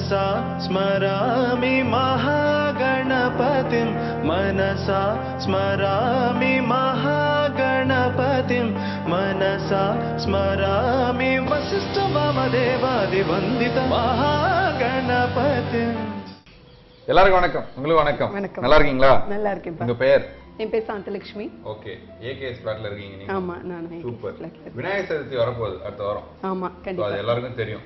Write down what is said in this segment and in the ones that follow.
मनसा स्मरामि महागणपतिं मनसा स्मरामि महागणपतिं मनसा स्मरामि वसिष्ठवामदेवादिवन्दित महागणपतिं. எல்லாருக்கும் வணக்கம். உங்களுக்கு வணக்கம். நல்லா இருக்கீங்களா? நல்லா இருக்கேன். உங்க பேர்? என் பேர் சாந்தலட்சுமி. ஓகே. ஏகேஎஸ் பிளாட்ல இருக்கீங்க நீங்க? ஆமா, நான் சூப்பர். விநாயகர் சதுர்த்தி வரப்போகுது அடுத்த வாரம். ஆமா, கண்டிப்பா. அது எல்லாருக்கும் தெரியும்.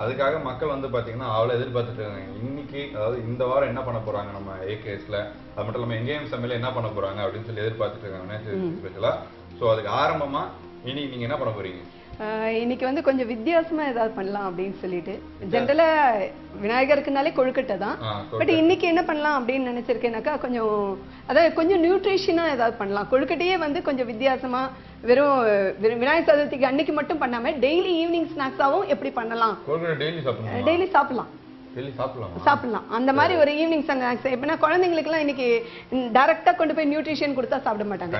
அதுக்காக மக்கள் வந்து பாத்தீங்கன்னா அவளை எதிர்பார்த்துட்டு இருக்காங்க. இன்னைக்கு அதாவது இந்த வாரம் என்ன பண்ண போறாங்க நம்ம ஏகேஎஸ்ல, அது மட்டும் இல்லாம எங்கேயும் சமையல என்ன பண்ண போறாங்க அப்படின்னு சொல்லி எதிர்பார்த்துட்டு இருக்காங்க விநாயகர் சதுர்த்தி ஸ்பெஷலா. சோ அதுக்கு ஆரம்பமா இனி நீங்க என்ன பண்ண போறீங்க? இன்னைக்கு வந்து கொஞ்சம் வித்தியாசமா ஏதாவது பண்ணலாம் அப்படின்னு சொல்லிட்டு, ஜென்ரலா விநாயகருக்குனாலே கொழுக்கட்டை தான். பட் இன்னைக்கு என்ன பண்ணலாம் அப்படின்னு நினைச்சிருக்கேனாக்கா, கொஞ்சம் அதாவது கொஞ்சம் நியூட்ரிஷனா ஏதாவது பண்ணலாம். கொழுக்கட்டையே வந்து கொஞ்சம் வித்தியாசமா வெறும் விநாயகர் சதுர்த்திக்கு அன்னைக்கு மட்டும் பண்ணாம டெய்லி ஈவினிங் ஸ்நாக்ஸாவும் எப்படி பண்ணலாம்? டெய்லி சாப்பிடலாம். சாப்பிடலாம். அந்த மாதிரி ஒரு ஈவினிங் ஸ்நாக்ஸ். எப்படின்னா குழந்தைங்களுக்கு எல்லாம் இன்னைக்கு டைரக்டா கொண்டு போய் நியூட்ரிஷன் கொடுத்தா சாப்பிட மாட்டாங்க.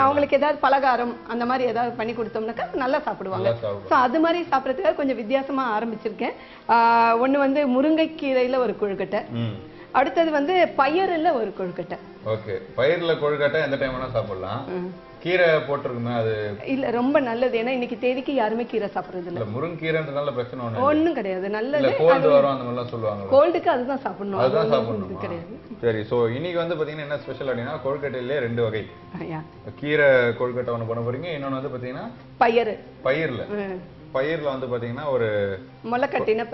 அவங்களுக்கு ஏதாவது பலகாரம் அந்த மாதிரி ஏதாவது பண்ணி கொடுத்தோம்னாக்கா நல்லா சாப்பிடுவாங்க. ஸோ அது மாதிரி சாப்பிட்றதுக்காக கொஞ்சம் வித்தியாசமா ஆரம்பிச்சிருக்கேன். ஒண்ணு வந்து முருங்கைக்கீரையில ஒரு கொழுக்கட்டை, அடுத்தது வந்து பயிரில் ஒரு கொழுக்கட்டை. ஓகே. பயிர்ல கொழுக்கட்டை எந்த டைம் வேணா சாப்பிடலாம். கீரை போட்டிருக்குமே அது இல்ல ரொம்ப நல்லது. ஏன்னா இன்னைக்கு தேதிக்கு யாருமே கீரை சாப்பிடுறது இல்ல. முருங்கீரைன்றதால பிரச்சனை ஒண்ணும் கிடையாது. நல்லது. கோல்டு வரும் அந்த மாதிரி சொல்லுவாங்க. கோல்டுக்கு அதுதான் சாப்பிடணும். அதுதான் சாப்பிடணும் கிடையாது. சரி. சோ இன்னைக்கு வந்து பாத்தீங்கன்னா என்ன ஸ்பெஷல் அப்படின்னா கொழுக்கட்டையிலே ரெண்டு வகை. கீரை கொழுக்கட்டை ஒண்ணு பண்ண போறீங்க, இன்னொன்னு வந்து பாத்தீங்கன்னா பயிர்ல வந்து பாத்தீங்கன்னா ஒரு முளைக்கட்டின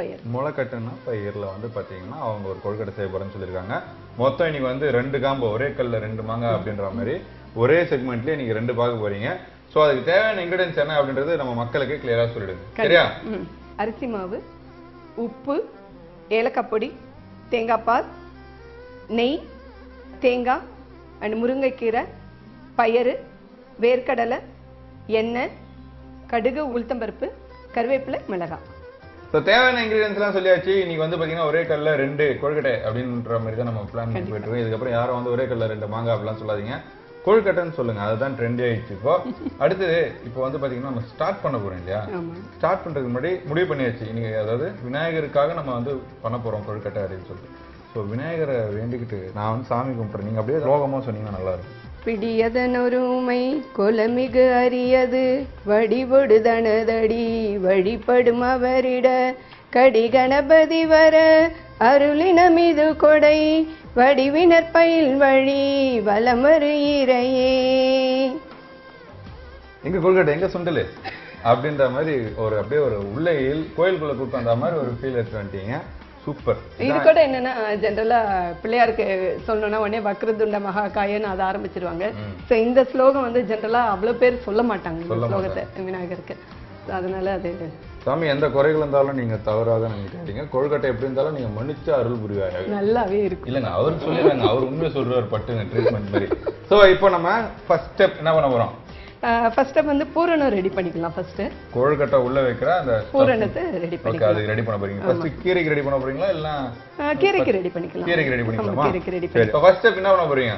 பயிர்ல வந்து பாத்தீங்கன்னா அவங்க ஒரு கொழுக்கட்டை செய்ய போறேன்னு சொல்லியிருக்காங்க. மொத்தம் இன்னைக்கு வந்து 2 காம்போ, ஒரே கல்ல 2 மாங்காய் அப்படின்ற மாதிரி ஒரே செக்மெண்ட்லயே நீங்க 2 பார்க்க போறீங்க. சோ அதுக்கு தேவையான இன்கிரிடியன்ஸ் என்ன அப்படின்றது நம்ம மக்களுக்கு கிளியரா சொல்லிடுங்க. சரியா? அரிசி மாவு, உப்பு, ஏலக்காய் பொடி, தேங்காய் பால், நெய், தேங்காய் அண்ட் முருங்கைக்கீரை, பயிறு, வேர்க்கடலை, எண்ணெய், கடுகு, உளுத்தம்பருப்பு, கருவேப்பிலை, மிளகாய். தேவையான இன்கிரிடியன்ஸ் எல்லாம் சொல்லியாச்சு. இன்னைக்கு வந்து பாத்தீங்கன்னா ஒரே கல்ல 2 கொழுக்கட்டை அப்படின்ற மாதிரி தான் நம்ம பிளான் பண்ணி போயிட்டு இருக்கோம். இதுக்கப்புறம் யாரும் வந்து ஒரே கல்ல 2 மாங்காய் அப்படிலாம் சொல்லாதீங்க, கொழுக்கட்டைன்னு சொல்லுங்க. அதுதான் ட்ரெண்ட் ஆயிடுச்சு இப்போ. அடுத்தது இப்போ வந்து பாத்தீங்கன்னா நம்ம ஸ்டார்ட் பண்ண போறோம் இல்லையா? ஸ்டார்ட் பண்றதுக்கு முன்னாடி முடிவு பண்ணியாச்சு இன்னைக்கு, அதாவது விநாயகருக்காக நம்ம வந்து பண்ண போறோம் கொழுக்கட்டை அப்படின்னு சொல்லிட்டு. ஸோ விநாயகரை வேண்டிக்கிட்டு நான் வந்து சாமி கும்பிட்றேன். நீங்க அப்படியே ரோகமா சொன்னீங்கன்னா நல்லா இருக்கும். பிடியதனொருமை கொலமிகு அரியது வடிபொடுதனதடி வழிபடும் அவரிட கடி கணபதி வர அருளினமிது கொடை வடிவினர் பயில் வழி வலமறு இறையே. எங்க கொள்கட்டை எங்க சுண்டலு அப்படின்ற மாதிரி ஒரு அப்படியே ஒரு உள்ளையில் கோயிலுக்குள்ள கூப்பிட்டு வந்த மாதிரி ஒரு ஃபீல் எடுத்து வந்துட்டீங்க. சூப்பர். இது கூட என்னன்னா ஜென்ரலா பிள்ளையாருக்கு சொல்லணும்னா உடனே வக்ரதுண்ட மகாகாயன்னு அதை ஆரம்பிச்சிருவாங்க. ஸோ இந்த ஸ்லோகம் வந்து ஜென்ரலா அவ்வளவு பேர் சொல்ல மாட்டாங்க இந்த ஸ்லோகத்தை விநாயகருக்கு. அதனால அது சாமி எந்த குறைகள் இருந்தாலும் நீங்க தவறாக நினைக்காதீங்க. கொழுக்கட்டை எப்படி இருந்தாலும் நீங்க மன்னிச்சு அருள் புரிவாங்க. நல்லாவே இருக்கும். இல்லைங்க அவர் சொல்லிடுறாங்க, அவர் உண்மையை சொல்றாரு பட்டுங்க ட்ரீட்மெண்ட் மாதிரி. ஸோ இப்போ நம்ம ஃபர்ஸ்ட் ஸ்டெப் என்ன பண்ண போறோம்? ஃபர்ஸ்ட் ஸ்டெப் வந்து பூரணம் ரெடி பண்ணிக்கலாம். ஃபர்ஸ்ட் கொழுக்கட்டை உள்ள வைக்கிற அந்த பூரணத்தை ரெடி பண்ணிக்கலாம். அது ரெடி பண்ண போறீங்க. ஃபர்ஸ்ட் கீரைக்கு ரெடி பண்ண போறீங்களா இல்ல கீரைக்கு ரெடி பண்ணிக்கலாம்? கீரைக்கு ரெடி பண்ணிக்கலாமா? கீரைக்கு ரெடி பண்ணி ஃபர்ஸ்ட் ஸ்டெப் என்ன பண்ண போறீங்க?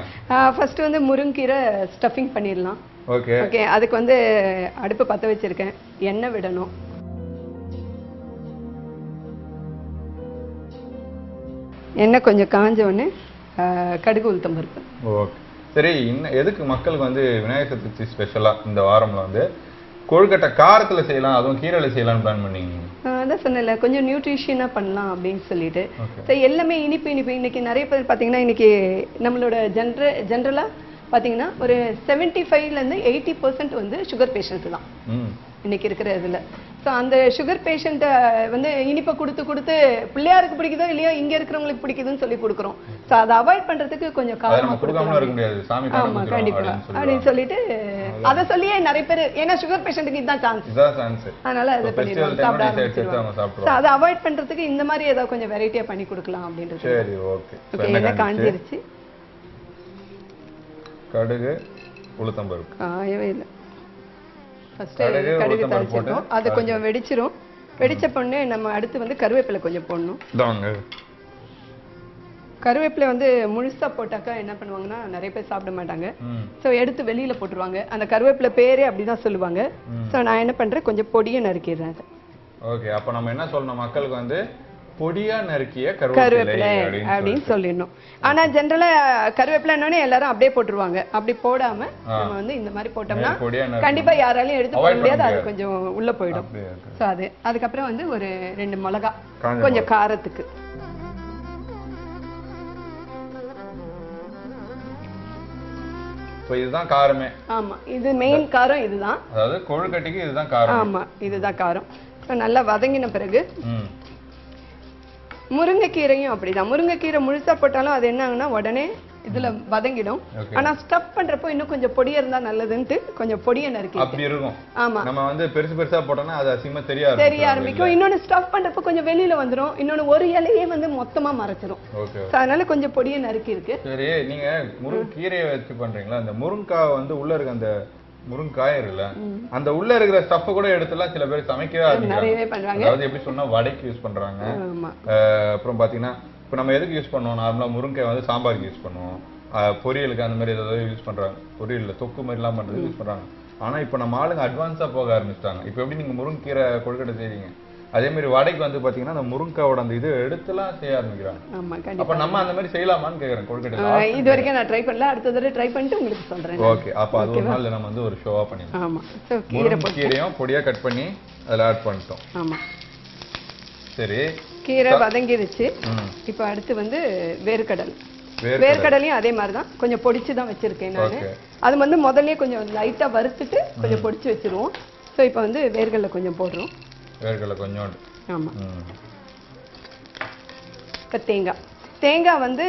ஃபர்ஸ்ட் வந்து முருங்கீரை ஸ்டஃபிங் பண்ணிடலாம். ஓகே. அதுக்கு வந்து அடுப்பு பத்த வச்சிருக்கேன். எண்ணெய் விடணும். எண்ணெய் கொஞ்சம் காஞ்ச உடனே கடுகு, உளுத்தம் பருப்பு. ஓகே. சரி. இன்னும் எதுக்கு மக்களுக்கு வந்து விநாயகர் சதுர்த்தி ஸ்பெஷலா இந்த வாரம்ல வந்து கொழுக்கட்டை காரத்துல செய்யலாம், அதுவும் கீரையில செய்யலாம்னு பிளான் பண்ணீங்க? அதான் சொன்னல கொஞ்சம் நியூட்ரிஷனா பண்ணலாம் அப்படின்னு சொல்லிட்டு. எல்லாமே இனிப்பு இன்னைக்கு நிறைய பேர் பாத்தீங்கன்னா இன்னைக்கு நம்மளோட ஜென்ரலா பாத்தீங்கன்னா ஒரு 75% 80% வந்து சுகர் பேஷண்ட் தான் இன்னைக்கு இருக்கிற இதுல. ஸோ அந்த சுகர் பேஷண்ட்டை வந்து இனிப்பை கொடுத்து பிள்ளையாருக்கு பிடிக்குதோ இல்லையோ இங்க இருக்கிறவங்களுக்கு பிடிக்குதுன்னு சொல்லி கொடுக்குறோம். ஸோ அதை அவாய்ட் பண்றதுக்கு கொஞ்சம் காரணமா கொடுக்கலாம். ஆமா, கண்டிப்பா அப்படின்னு சொல்லிட்டு அதை சொல்லியே நிறைய பேர், ஏன்னா சுகர் பேஷண்ட்டுக்கு இதுதான் சான்ஸ், அதனால அதை பண்ணிடுவாங்க, சாப்பிட ஆரம்பிச்சிருவாங்க. அதை அவாய்ட் பண்றதுக்கு இந்த மாதிரி ஏதாவது கொஞ்சம் வெரைட்டியா பண்ணி கொடுக்கலாம் அப்படின்றது. சரி. ஓகே. என்ன காஞ்சிருச்சு. கடுகு, உளுத்தம் பருப்பு காயவே இல்லை. ஃபர்ஸ்ட் கடுகு தாளிச்சிட்டோம். அது கொஞ்சம் வெடிச்சிரும். வெடிச்ச பொண்ணு நம்ம அடுத்து வந்து கருவேப்பிலை கொஞ்சம் போடணும். கருவேப்பிலை வந்து முழுசா போட்டாக்கா என்ன பண்ணுவாங்கன்னா நிறைய பேர் சாப்பிட மாட்டாங்க. ஸோ எடுத்து வெளியில போட்டுருவாங்க. அந்த கருவேப்பிலை பேரே அப்படிதான் சொல்லுவாங்க. ஸோ நான் என்ன பண்றேன், கொஞ்சம் பொடியை நறுக்கிடுறேன். ஓகே. அப்போ நம்ம என்ன சொல்லணும் மக்களுக்கு வந்து பொடியா நறுக்கிய கருவேப்பிலை அப்படின்னு சொல்லிடணும். ஆனா ஜெனரலா கருவேப்பிலைன்னே எல்லாரும் அப்படியே போட்டுருவாங்க. அப்படி போடாம நம்ம வந்து இந்த மாதிரி போட்டோம்னா கண்டிப்பா யாராலையும் எடுத்து போட முடியாது, அது கொஞ்சம் உள்ள போயிடும். சோ அதுக்கப்புறம் வந்து ஒரு 2 மிளகாய் கொஞ்சம் காரத்துக்கு. சோ இதுதான் காரமே. ஆமா, இது மெயின் காரம் இதுதான். அதாவது கொழுக்கட்டைக்கு இதுதான் காரம். ஆமா, இதுதான் காரம். சோ நல்லா வதங்கின பிறகு முருங்கைக்கீரையும் அப்படிதான். முருங்கைக்கீரை முழுசா போட்டாலும் அது என்ன ஆகுனா உடனே இதுல வதங்கிடும். ஆனா ஸ்டஃப் பண்றப்போ இன்னும் கொஞ்சம் பொடியா இருந்தா நல்லதுன்னு கொஞ்சம் பொடியை நறுக்கி அப்படி இருக்கும். ஆமா, நம்ம வந்து பெருசு பெருசா போட்டோம்னா அது அசிங்கமா தெரிய ஆரம்பிக்கும். இன்னொன்னு ஸ்டஃப் பண்றப்போ கொஞ்சம் வெளியில வந்துரும். இன்னொன்னு ஒரு இலையே வந்து மொத்தமா மறைச்சிரும். அதனால கொஞ்சம் பொடியை நறுக்கி இருக்கு. சரி, நீங்க முருங்கைக்கீரையை வச்சு பண்றீங்களா? அந்த முருங்காய் வந்து உள்ள இருக்க அந்த முருங்காய் இருக்குல்ல, அந்த உள்ள இருக்கிற ஸ்டஃப் கூட எடுத்துலாம் சில பேர் சமைக்கவே ஆரம்பிக்கிறாங்க. அதாவது எப்படி சொன்னா வடைக்கு யூஸ் பண்றாங்க. அப்புறம் பாத்தீங்கன்னா இப்போ நம்ம எதுக்கு யூஸ் பண்ணுவோம்? நார்மலா முருங்காய் வந்து சாம்பாருக்கு யூஸ் பண்ணுவோம், பொரியலுக்கு அந்த மாதிரி ஏதாவது யூஸ் பண்றாங்க, பொரியல்ல தொக்கு மாதிரி எல்லாம் பண்றது யூஸ் பண்றாங்க. ஆனா இப்போ நம்ம ஆளுங்க அட்வான்ஸா போக ஆரம்பிச்சிட்டாங்க. இப்போ எப்படி நீங்க முருங்கீரை கொழுக்கட்டை செய்றீங்க, அதே மாதிரி வடைக்கு வந்து பாத்தீங்கன்னா அந்த முருங்காயோட அந்த இது எடுத்துலாம் செய்ய ஆரம்பிக்கிறாங்க. அப்ப நம்ம அந்த மாதிரி செய்யலாமான்னு கேக்குறேன் கொழுக்கட்டை. இது வரைக்கும் நான் ட்ரை பண்ணல, அடுத்த தடவை ட்ரை பண்ணிட்டு உங்களுக்கு சொல்றேன். ஓகே, அப்ப அது ஒரு நாள் நம்ம வந்து ஒரு ஷோவா பண்ணிடலாம். ஆமா, கீரையும் பொடியா கட் பண்ணி அதுல ஆட் பண்ணிட்டோம். ஆமா, சரி, கீரை வதங்கிருச்சு. இப்ப அடுத்து வந்து வேர்க்கடலையும் அதே மாதிரிதான் கொஞ்சம் பொடிச்சு தான் வச்சிருக்கேன் நானு. அது வந்து முதல்லயே கொஞ்சம் லைட்டா வறுத்துட்டு கொஞ்சம் பொடிச்சு வச்சிருவோம். சோ இப்ப வந்து வேர்க்கடலை கொஞ்சம் போடுறோம். வேர்க்கடலை கொஞ்சம். ஆமா, இப்ப தேங்காய் வந்து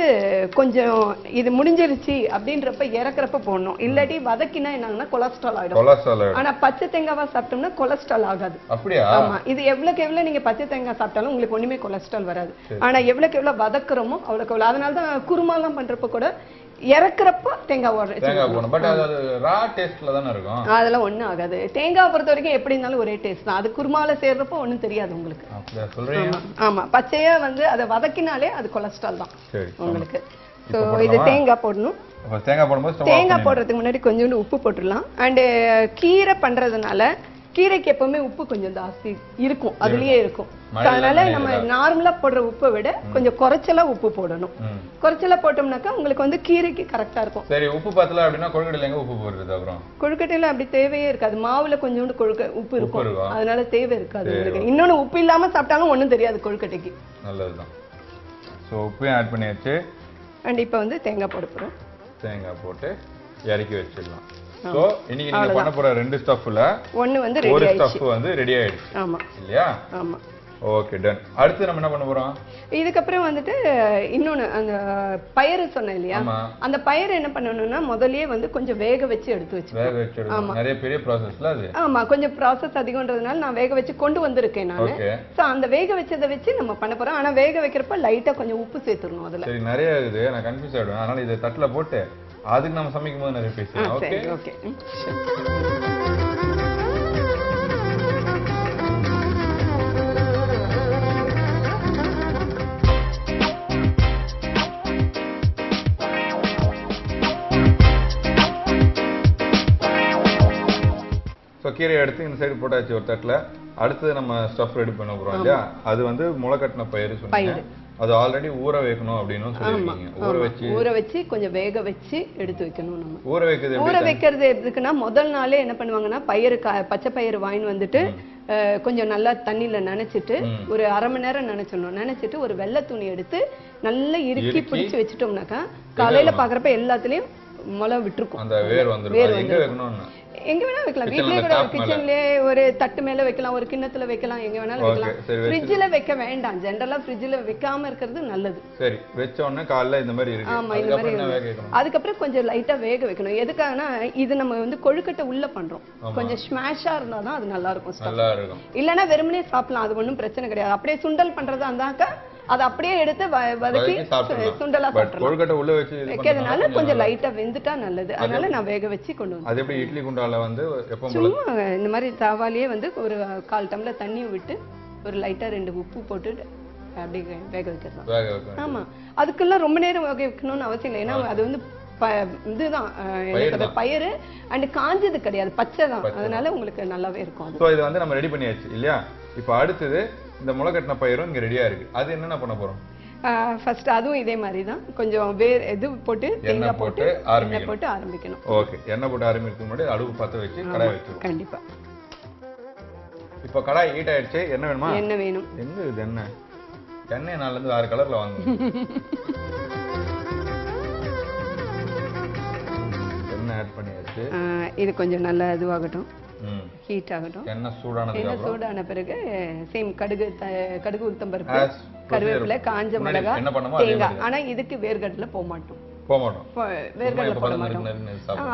கொஞ்சம் இது முடிஞ்சிருச்சு அப்படின்றப்ப இறக்குறப்ப போடணும். இல்லாட்டி வதக்கினா என்னன்னா கொலஸ்ட்ரால் ஆயிடும். ஆனா பச்சை தேங்காவா சாப்பிட்டோம்னா கொலஸ்ட்ரால் ஆகாது. அப்படியா? ஆமா, இது எவ்வளவுக்கு எவ்வளவு நீங்க பச்சை தேங்காய் சாப்பிட்டாலும் உங்களுக்கு ஒண்ணுமே கொலஸ்ட்ரால் வராது. ஆனா எவ்வளவுக்கு எவ்வளவு வதக்குறோமோ அவ்வளவுக்கு எவ்வளவு. அதனாலதான் குருமா எல்லாம் பண்றப்ப கூட இறக்குறப்ப தேங்காய் போடணும். பட் அது ரா டேஸ்ட்ல தான இருக்கும். அதெல்லாம் ஒண்ணும் ஆகாது. தேங்காய் பொறுத்த வரைக்கும் எப்படி இருந்தாலும் ஒரே டேஸ்ட் தான். அது குருமால சேர்றப்போ ஒண்ணும் தெரியாது உங்களுக்கு. அப்படியே சொல்றீங்க? ஆமா, பச்சையா வந்து அதை வதக்கினாலே அது கொலஸ்ட்ரால் தான் உங்களுக்கு. சோ இது தேங்காய் போடணும். தேங்காய் போடுறதுக்கு முன்னாடி கொஞ்சோண்டு உப்பு போட்டுடலாம். அண்ட் கீரை பண்றதுனால கீரைக்கு எப்பவுமே உப்பு கொஞ்சம் ஜாஸ்தி இருக்கும், அதுலயே இருக்கும். அதனால நம்ம நார்மலா போடுற உப்பை விட கொஞ்சம் குறைச்சலா உப்பு போடணும். குறைச்சலா போட்டோம்னாக்கா உங்களுக்கு வந்து கீரைக்கு கரெக்டா இருக்கும். சரி, உப்பு பத்தல அப்படின்னா கொழுக்கட்டையில எங்க உப்பு போடுறது? அப்புறம் கொழுக்கட்டையில அப்படி தேவையே இருக்காது. மாவுல கொஞ்சோண்டு உப்பு இருக்கும், அதனால தேவை இருக்காது. இன்னொன்னு உப்பு இல்லாம சாப்பிட்டாலும் ஒண்ணும் தெரியாது கொழுக்கட்டைக்கு. நல்லதுதான். சோ உப்பையும் ஆட் பண்ணியாச்சு. அண்ட் இப்போ வந்து தேங்காய் போட போறோம். தேங்காய் போட்டு இறக்கி வச்சிடலாம். சோ இன்னைக்கு நீங்க பண்ண போற 2 ஸ்டஃப்ல ஒன்னு வந்து ரெடி ஆயிடுச்சு. ஒரு ஸ்டஃப் வந்து ரெடி ஆயிடுச்சு. ஆமா இல்லையா? ஆமா. Okay, done. அடுத்து நம்ம என்ன பண்ண போறோம்? இதுக்கு அப்புறம் வந்துட்டு இன்னொன்னு அந்த பயிறு சொன்னேன் இல்லையா, அந்த பயிறு என்ன பண்ணணும்னா முதல்லயே வந்து கொஞ்சம் வேக வச்சு எடுத்து வச்சுக்கணும். நிறைய பெரிய ப்ராசஸ்ல அது. ஆமா, கொஞ்சம் ப்ராசஸ் அதிகம்ன்றதுனால நான் வேக வச்சு கொண்டு வந்திருக்கேன் நானு. சோ அந்த வேக வச்சதை வச்சு நம்ம பண்ண போறோம். ஆனா வேக வைக்கிறப்ப லைட்டா கொஞ்சம் உப்பு சேர்த்துறணும் அதுல. சரி, நிறைய இது நான் கன்ஃபியூஸ் ஆயிடுவேன். அதனால இத தட்டல போட்டு அதுக்கு நம்ம சமைக்கும் போது நிறைய பேசலாம். Okay okay. ஸோ கீரை எடுத்து இந்த சைடு போட்டாச்சு ஒரு தட்டில். அடுத்தது நம்ம ஸ்டஃப் ரெடி பண்ண போகிறோம் இல்லையா? அது வந்து முளைக்கட்டின பயிறு சொன்னீங்க. அது ஆல்ரெடி ஊற வைக்கணும் அப்படின்னு சொல்லிருக்கீங்க. ஊற வச்சு கொஞ்சம் வேக வச்சு எடுத்து வைக்கணும். நம்ம ஊற வைக்கிறது எதுக்குன்னா முதல் நாளே என்ன பண்ணுவாங்கன்னா பச்சை பயிறு வாங்கி வந்துட்டு கொஞ்சம் நல்லா தண்ணியில நனைச்சிட்டு ஒரு அரை மணி நேரம் நினைச்சிட்டு ஒரு வெள்ளை துணி எடுத்து நல்லா இறுக்கி பிடிச்சு வச்சுட்டோம்னாக்கா காலையில பாக்குறப்ப எல்லாத்துலயும் முளை விட்டுருக்கும். எங்க வேணா வைக்கலாம், வீட்லயே கூட கிச்சன்லயே ஒரு தட்டு மேல வைக்கலாம், ஒரு கிண்ணத்துல வைக்கலாம், எங்க வேணாலும் வைக்கலாம். ஃப்ரிட்ஜ்ல வைக்க வேண்டாம். ஜெனரலா ஃப்ரிட்ஜ்ல வைக்காம இருக்கிறது நல்லது. சரி, வெச்ச உடனே காலைல இந்த மாதிரி இருக்கு. ஆமா, இந்த மாதிரி. அதுக்கப்புறம் கொஞ்சம் லைட்டா வேக வைக்கணும். எதுக்காகனா இது நம்ம வந்து கொழுக்கட்டை உள்ள பண்றோம். கொஞ்சம் ஸ்மாஷா இருந்தாதான் அது நல்லா இருக்கும். இல்லன்னா வெறுமனே சாப்பிடலாம், அது ஒண்ணும் பிரச்சனை கிடையாது. அப்படியே சுண்டல் பண்றதா இருந்தாக்கா அது அப்படியே எடுத்து வதக்கி சுண்டலா சாப்பிடலாம். கொழுக்கட்டை உள்ள வச்சு வைக்கிறதுனால கொஞ்சம் லைட்டா வெந்துட்டா நல்லது. அதனால நான் வேக வச்சு கொண்டு வந்து. அது எப்படி இட்லி குண்டால வந்து சும்மா இந்த மாதிரி தாவாலியே வந்து ஒரு 1/4 டம்ளர் தண்ணியை விட்டு ஒரு லைட்டா 2 உப்பு போட்டு அப்படியே வேக வைக்கலாம். ஆமா, அதுக்கெல்லாம் ரொம்ப நேரம் வேக வைக்கணும்னு அவசியம் இல்லை. ஏன்னா அது வந்து இதுதான் பயிறு அண்ட் காஞ்சது கிடையாது, பச்சை தான். அதனால உங்களுக்கு நல்லாவே இருக்கும். இது வந்து நம்ம ரெடி பண்ணியாச்சு இல்லையா? இப்போ அடுத்தது இந்த முளை கட்டின பயிரும் இங்க ரெடியா இருக்கு. அது என்னென்ன பண்ண போறோம்? ஃபர்ஸ்ட் அதுவும் இதே மாதிரி தான் கொஞ்சம் இது போட்டு தேங்காய் போட்டு எண்ணெய் போட்டு ஆரம்பிக்கணும். ஓகே, எண்ணெய் போட்டு ஆரம்பிக்கிறதுக்கு முன்னாடி அடுப்பு பற்ற வச்சு கடாய் வச்சிருவோம். கண்டிப்பா. இப்போ கடாய் ஹீட் ஆயிடுச்சு. என்ன வேணுமா? எண்ணெய் வேணும். எங்க இது எண்ணெய்? எண்ணெய் 4 இருந்து 6 கலர்ல வாங்குவோம். எண்ணெய் ஆட் பண்ணியாச்சு. இது கொஞ்சம் நல்லா இதுவாகட்டும், ஹீட் ஆகட்டும். எண்ணெய் சூடான பிறகு சேம் கடுகு உளுத்தம் பருப்பு, கருவேப்பிலை, காஞ்ச மிளகாய், தேங்காய். ஆனா இதுக்கு வேர்க்கடலை போக மாட்டோம். வேர்க்கடலை போட மாட்டோம்.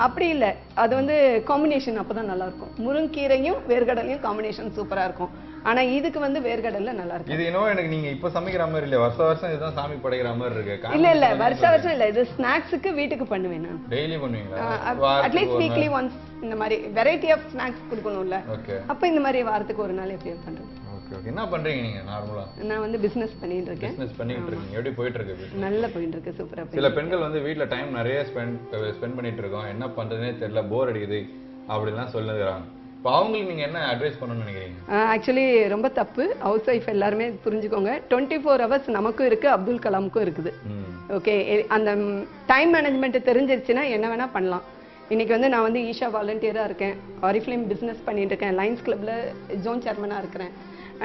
அப்படி இல்ல, அது வந்து காம்பினேஷன் அப்பதான் நல்லா இருக்கும். முருங்கீரையும் வேர்க்கடலையும் காம்பினேஷன் சூப்பரா இருக்கும். ஆனா இதுக்கு வந்து வேர்க்கடலை நல்லா இருக்கும். இது இன்னும் எனக்கு நீங்க இப்ப சமைக்கிற மாதிரி இல்ல, வருஷம் இதுதான் சாமி படைக்கிற மாதிரி இருக்கு. இல்ல வருஷம் இல்ல, இது ஸ்நாக்ஸ்க்கு வீட்டுக்கு பண்ணுவேன் நான். டெய்லி பண்ணுவீங்களா? அட்லீஸ்ட் வீக்லி ஒன்ஸ் இந்த மாதிரி வெரைட்டி ஆஃப் ஸ்நாக்ஸ் கொடுக்கணும்ல. அப்ப இந்த மாதிரி வாரத்துக்கு ஒரு நாள் எப்படி பண்றது? என்ன பண்றீங்க நீங்க நார்மலா? நான் வந்து பிசினஸ் பண்ணிட்டு இருக்கேன். பிசினஸ் பண்ணிட்டு இருக்கீங்க. எப்படி போயிட்டு இருக்கு? நல்லா போயிட்டு இருக்கு, சூப்பரா. சில பெண்கள் வந்து வீட்ல டைம் நிறைய ஸ்பெண்ட் பண்ணிட்டு இருக்கோம், என்ன பண்றதுனே தெரியல, போர் அடிக்குது அப்படிலாம் சொல்லுறாங்க. இப்போ அவங்களுக்கு நீங்க என்ன அட்வைஸ் பண்ணணும்னு நினைக்கிறீங்க? ஆக்சுவலி ரொம்ப தப்பு. ஹவுஸ் ஒய்ஃப் எல்லாருமே புரிஞ்சுக்கோங்க. 24 hours நமக்கும் இருக்கு, அப்துல் கலாமுக்கும் இருக்குது. ஓகே, அந்த டைம் மேனேஜ்மெண்ட் தெரிஞ்சிருச்சுன்னா என்ன வேணா பண்ணலாம். இன்னைக்கு வந்து நான் வந்து ஈஷா வாலண்டியரா இருக்கேன், ஆரிஃப்ளேம் பிசினஸ் பண்ணிட்டு இருக்கேன், லைன்ஸ் கிளப்ல ஜோன் சேர்மனா இருக்கிறேன்,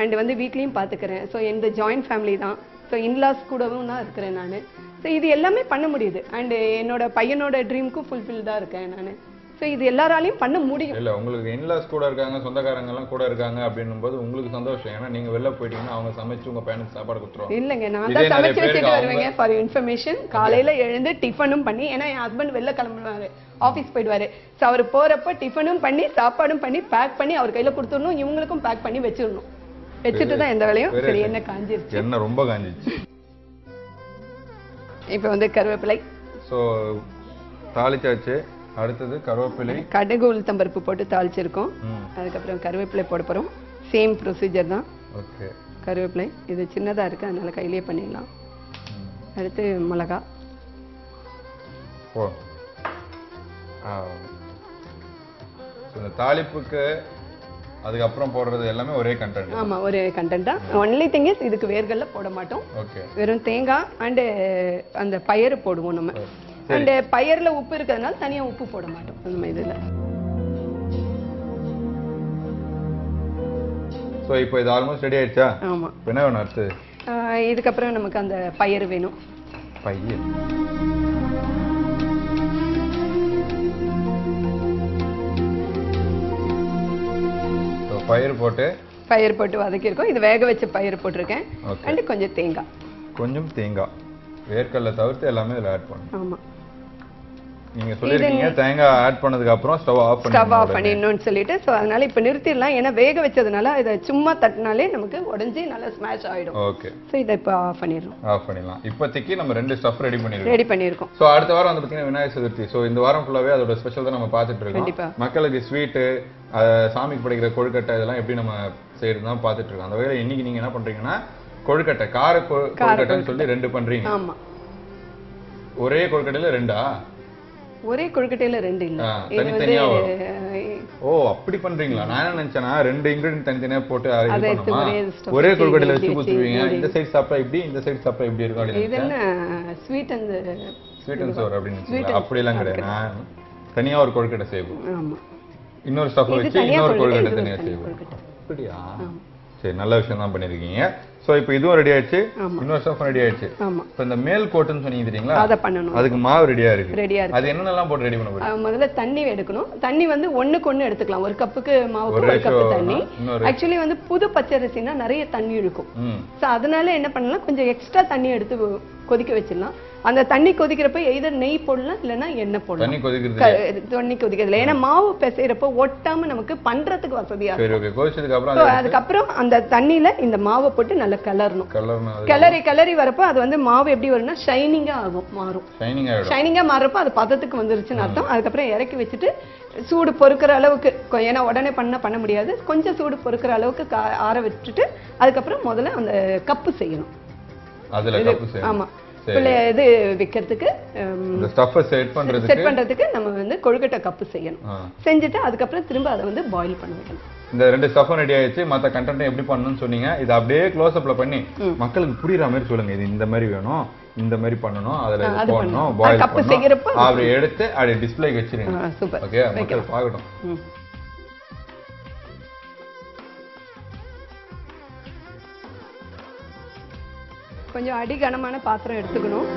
அண்ட் வந்து வீட்லயும் பாத்துக்கிறேன். ஸோ இந்த ஜாயிண்ட் ஃபேமிலி தான். ஸோ இன்லாஸ் கூடவும் தான் இருக்கிறேன் நான். ஸோ இது எல்லாமே பண்ண முடியுது. அண்ட் என்னோட பையனோட ட்ரீமுக்கும் ஃபுல்ஃபில்டாக இருக்கேன் நான். ஸோ இது எல்லாராலையும் பண்ண முடியும். இல்லை, உங்களுக்கு இன்லாஸ் கூட இருக்காங்க, சொந்தக்காரங்க எல்லாம் கூட இருக்காங்க அப்படின்னும் போது உங்களுக்கு சந்தோஷம். ஏன்னா நீங்க வெளில போயிட்டீங்கன்னா அவங்க சமைச்சு உங்க பையனுக்கு சாப்பாடு கொடுத்துருவாங்க. இல்லைங்க, நான் தான் சமைச்சு வச்சுட்டு வருவேங்க. ஃபார் இன்ஃபர்மேஷன், காலையில எழுந்து டிஃபனும் பண்ணி, ஏன்னா என் ஹஸ்பண்ட் வெளில கிளம்புவாரு, ஆஃபீஸ் போயிடுவாரு. ஸோ அவர் போறப்ப டிஃபனும் பண்ணி சாப்பாடும் பண்ணி பேக் பண்ணி அவர் கையில கொடுத்துடணும், இவங்களுக்கும் பேக் பண்ணி வச்சிடணும். வச்சுட்டு தான் எந்த வேலையும். சரி, என்ன காஞ்சிருச்சு? என்ன ரொம்ப காஞ்சிருச்சு. இப்போ வந்து கருவேப்பிலை. ஸோ தாளிச்சாச்சு. அடுத்தது கருவேப்பிலை, கடுகு உளுத்தம் பருப்பு போட்டு தாளிச்சிருக்கோம். அதுக்கப்புறம் கருவேப்பிலை போட போறோம். சேம் ப்ரொசீஜர் தான். ஓகே, கருவேப்பிலை இது சின்னதா இருக்கு, அதனால கையிலேயே பண்ணிடலாம். அடுத்து மிளகா. ஓ, இந்த தாளிப்புக்கு அதுக்கப்புறம் போடுறது எல்லாமே ஒரே கண்டென்ட். ஆமா, ஒரே கண்டென்ட் தான். ஒன்லி திங் இஸ் இதுக்கு வேர்க்கடலை போட மாட்டோம். ஓகே, வெறும் தேங்காய் அண்ட் அந்த பயறு போடுவோம் நம்ம. அண்ட் பயர்ல உப்பு இருக்கிறதுனால தனியா உப்பு போட மாட்டோம் நம்ம இதுல. சோ இப்போ இது ஆல்மோஸ்ட் ரெடி ஆயிடுச்சா? ஆமா. என்ன வேணும் அடுத்து? இதுக்கப்புறம் நமக்கு அந்த பயறு வேணும். பயிர். பயிர் போட்டு வதக்கியிருக்கோம். இது வேக வச்ச பயிர் போட்டிருக்கேன். அண்ட் கொஞ்சம் தேங்காய். வேர்க்கடலை தவிர்த்து எல்லாமே இதில் ஆட் பண்ணணும். ஆமா, நீங்க சொல்லிருக்கீங்க தேங்காய் ஆட் பண்ணதுக்கு அப்புறம் ஸ்டவ் ஆஃப் பண்ணிடணும்னு சொல்லிட்டு. சோ அதனால இப்ப நிறுத்திடலாம். ஏன்னா வேக வச்சதுனால இதை சும்மா தட்டினாலே நமக்கு உடைஞ்சி நல்லா ஸ்மாஷ் ஆயிடும். ஓகே, சோ இதை இப்ப ஆஃப் பண்ணிடலாம். இப்போதைக்கு நம்ம 2 ஸ்டஃப் ரெடி பண்ணிருக்கோம். சோ அடுத்த வாரம் வந்து பாத்தீங்கன்னா விநாயகர் சதுர்த்தி. சோ இந்த வாரம் ஃபுல்லாவே அதோட ஸ்பெஷல் தான் நம்ம பார்த்துட்டு இருக்கோம். மக்களுக்கு ஸ்வீட், சாமிக்கு படைக்கிற கொழுக்கட்டை இதெல்லாம் எப்படி நம்ம செய்யறது தான் பார்த்துட்டு இருக்கோம். அந்த வகையில இன்னைக்கு நீங்க என்ன பண்றீங்கன்னா கொழுக்கட்டை, கார கொழுக்கட்டைன்னு சொல்லி 2 பண்றீங்க. ஆமா, ஒரே கொழுக்கட்டையில 2ஆ? ஒரே கொழுக்கட்டையில 2 இல்ல, தனித்தனியா வரும். ஓ, அப்படி பண்றீங்களா? நான் என்ன நினைச்சேனா 2 இன்கிரிடியன்ட் தனித்தனியா போட்டு ஒரே கொழுக்கட்டையில வச்சு ஊத்துவீங்க. இந்த சைடு சாப்பிட்டா இப்படி, இந்த சைடு சாப்பிட்டா இப்படி இருக்கும் அப்படி. இது என்ன ஸ்வீட் அண்ட் சோர் அப்படின்னு அப்படி எல்லாம் கிடையாது. நான் தனியா ஒரு கொழுக்கட்டை செய்வோம். ஆமா, இன்னொரு ஸ்டஃப் வச்சு இன்னொரு கொழுக்கட்டை தனியா செய்வோம். அப்படியா? சரி, நல்ல விஷயம் தான் பண்ணிருக்கீங்க. சோ இப்போ இதுவும் ரெடி ஆயிடுச்சு, இன்னொரு ஸ்டஃப் ரெடி ஆயிடுச்சு. இப்போ இந்த மேல் கோட்னு சொன்னீங்க தெரியுங்களா, அத பண்ணனும். அதுக்கு மாவு ரெடியா இருக்கு. அது என்னென்னலாம் போட்டு ரெடி பண்ண போறீங்க? முதல்ல தண்ணி எடுக்கணும். தண்ணி வந்து 1க்கு 1 எடுத்துக்கலாம். 1 கப்புக்கு மாவுக்கு 1 கப் தண்ணி. ஆக்சுவலி வந்து புது பச்சரிசினா நிறைய தண்ணி இருக்கும். சோ அதனால என்ன பண்ணலாம், கொஞ்சம் எக்ஸ்ட்ரா தண்ணி எடுத்து கொதிக்க வச்சிடலாம். அந்த தண்ணி கொதிக்கிறப்ப எய்தர் நெய் போடலாம் இல்லனா எண்ணெய் போடலாம். தண்ணி கொதிக்கிறதுல ஏன்னா மாவு பிசைறப்ப ஒட்டாம நமக்கு பண்றதுக்கு வசதியா இருக்கும். சரி, ஓகே. கொதிச்சதுக்கு அப்புறம் அதுக்கப்புறம் அந்த தண்ணியில இந்த மாவை போட்டு நல்லா கிளறணும். கிளறி வரப்ப அது வந்து மாவு எப்படி வரும்னா ஷைனிங்கா ஆகும், மாறும். ஷைனிங்கா மாறப்ப அது பதத்துக்கு வந்துருச்சுன்னு அர்த்தம். அதுக்கப்புறம் இறக்கி வச்சுட்டு சூடு பொறுக்கிற அளவுக்கு, ஏன்னா உடனே பண்ண முடியாது, கொஞ்சம் சூடு பொறுக்கிற அளவுக்கு ஆற வச்சுட்டு அதுக்கப்புறம் முதல்ல அந்த கப்பு செய்யணும். ஆமா, இது வைக்கிறதுக்கு செட் பண்றதுக்கு நம்ம வந்து கொழுக்கட்டை கப்பு செய்யணும். செஞ்சுட்டு அதுக்கப்புறம் திரும்ப அதை வந்து பாயில் பண்ண வைக்கணும். இந்த 2 ஸ்டஃபும் ரெடி ஆயிடுச்சு. மத்த கண்டென்ட் எப்படி பண்ணணும்னு சொன்னீங்க. இது அப்படியே க்ளோஸ் அப்ல பண்ணி மக்களுக்கு புரியுற மாதிரி சொல்லுங்க. இது இந்த மாதிரி வேணும், இந்த மாதிரி பண்ணணும், அதுல இது போடணும், பாயில் பண்ணணும், அப்படி எடுத்து அப்படி டிஸ்ப்ளேக்கு வச்சிருங்க. ஓகே, மக்கள் பார்க்கட்டும். கொஞ்சம் அடி கனமான பாத்திரம் எடுத்துக்கணும்.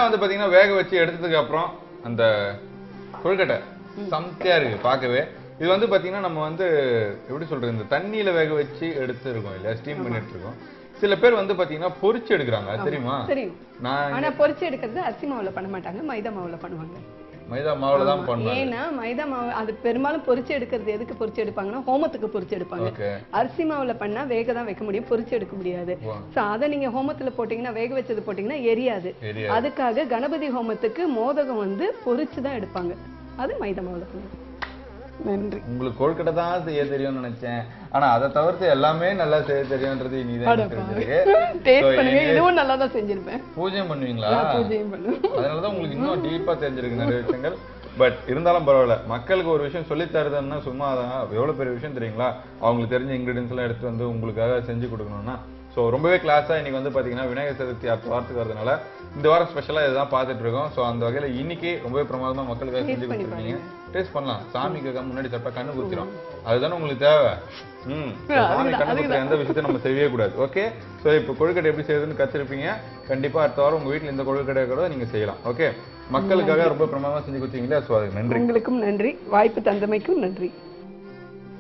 வந்து பாத்தீங்கன்னா வேக வச்சு எடுத்ததுக்கு அப்புறம் அந்த கொழுக்கட்டை சம்தியா இருக்கு பார்க்கவே. இது வந்து பாத்தீங்கன்னா நம்ம வந்து எப்படி சொல்றது, இந்த தண்ணியில வேக வச்சு எடுத்து இருக்கோம் இல்ல, ஸ்டீம் பண்ணிட்டு இருக்கோம். சில பேர் வந்து பாத்தீங்கன்னா பொரிச்சு எடுக்கிறாங்க, தெரியுமா? ஆனா பொரிச்சு எடுக்கிறது அரிசி மாவுல பண்ண மாட்டாங்க, மைதா மாவுல பண்ணுவாங்க. மைதா மாவுல தான் பண்ணுவாங்க. ஏன்னா மைதா மாவு அது பெரும்பாலும் பொரிச்சு எடுக்கிறது எதுக்கு பொரிச்சு எடுப்பாங்கன்னா ஹோமத்துக்கு பொரிச்சு எடுப்பாங்க. அரிசி மாவுல பண்ணா வேக தான் வைக்க முடியும், பொரிச்சு எடுக்க முடியாது. சோ அத நீங்க ஹோமத்துல போட்டீங்கன்னா, வேக வச்சது போட்டீங்கன்னா எரியாது. அதுக்காக கணபதி ஹோமத்துக்கு மோதகம் வந்து பொரிச்சு தான் எடுப்பாங்க. அது மைதா மாவுல பண்ணுவாங்க. நன்றி. உங்களுக்கு கொழுக்கட்டை தான் செய்ய தெரியும்னு நினைச்சேன், ஆனா அதை தவிர்த்து எல்லாமே நல்லா செய்ய தெரியும்ன்றது நீதான் தெரிஞ்சிருக்கு. இதுவும் நல்லா தான் செஞ்சிருப்பேன். பூஜையும் பண்ணுவீங்களா? பூஜையும் பண்ணுவேன். அதனாலதான் உங்களுக்கு இன்னும் டீப்பா தெரிஞ்சிருக்கு நிறைய விஷயங்கள். பட் இருந்தாலும் பரவாயில்ல, மக்களுக்கு ஒரு விஷயம் சொல்லி தருதுன்னா சும்மா தான் எவ்வளவு பெரிய விஷயம் தெரியுங்களா? அவங்களுக்கு தெரிஞ்ச இன்கிரீடியன்ஸ் எல்லாம் எடுத்து வந்து உங்களுக்காக செஞ்சு கொடுக்கணும்னா ஸோ ரொம்பவே கிளாஸா இன்னைக்கு வந்து பாத்தீங்கன்னா விநாயகர் சதுர்த்தி அடுத்த வாரத்துக்கு வரதுனால இந்த வாரம் ஸ்பெஷலா இதுதான் பார்த்துட்டு இருக்கோம். ஸோ அந்த வகையில இன்னைக்கு ரொம்பவே பிரமாதமா மக்களுக்காக செஞ்சு கொடுத்துருக்கீங்க. டேஸ்ட் பண்ணலாம். சாமிக்கு முன்னாடி சாப்பிட்டா கண்ணு குத்திரும், அதுதானே உங்களுக்கு தேவை. சாமி கண்ணு குத்துற எந்த விஷயத்தையும் நம்ம செய்யவே கூடாது. ஓகே, ஸோ இப்போ கொழுக்கட்டை எப்படி செய்யறதுன்னு கத்துருப்பீங்க. கண்டிப்பா அடுத்த வாரம் உங்க வீட்டுல இந்த கொழுக்கட்டை கூட நீங்க செய்யலாம். ஓகே, மக்களுக்காக ரொம்ப பிரமாதமா செஞ்சு கொடுத்தீங்களா? ஸோ அதுக்கு நன்றி. உங்களுக்கும் நன்றி, வாய்ப்பு தந்தமைக்கும் நன்றி.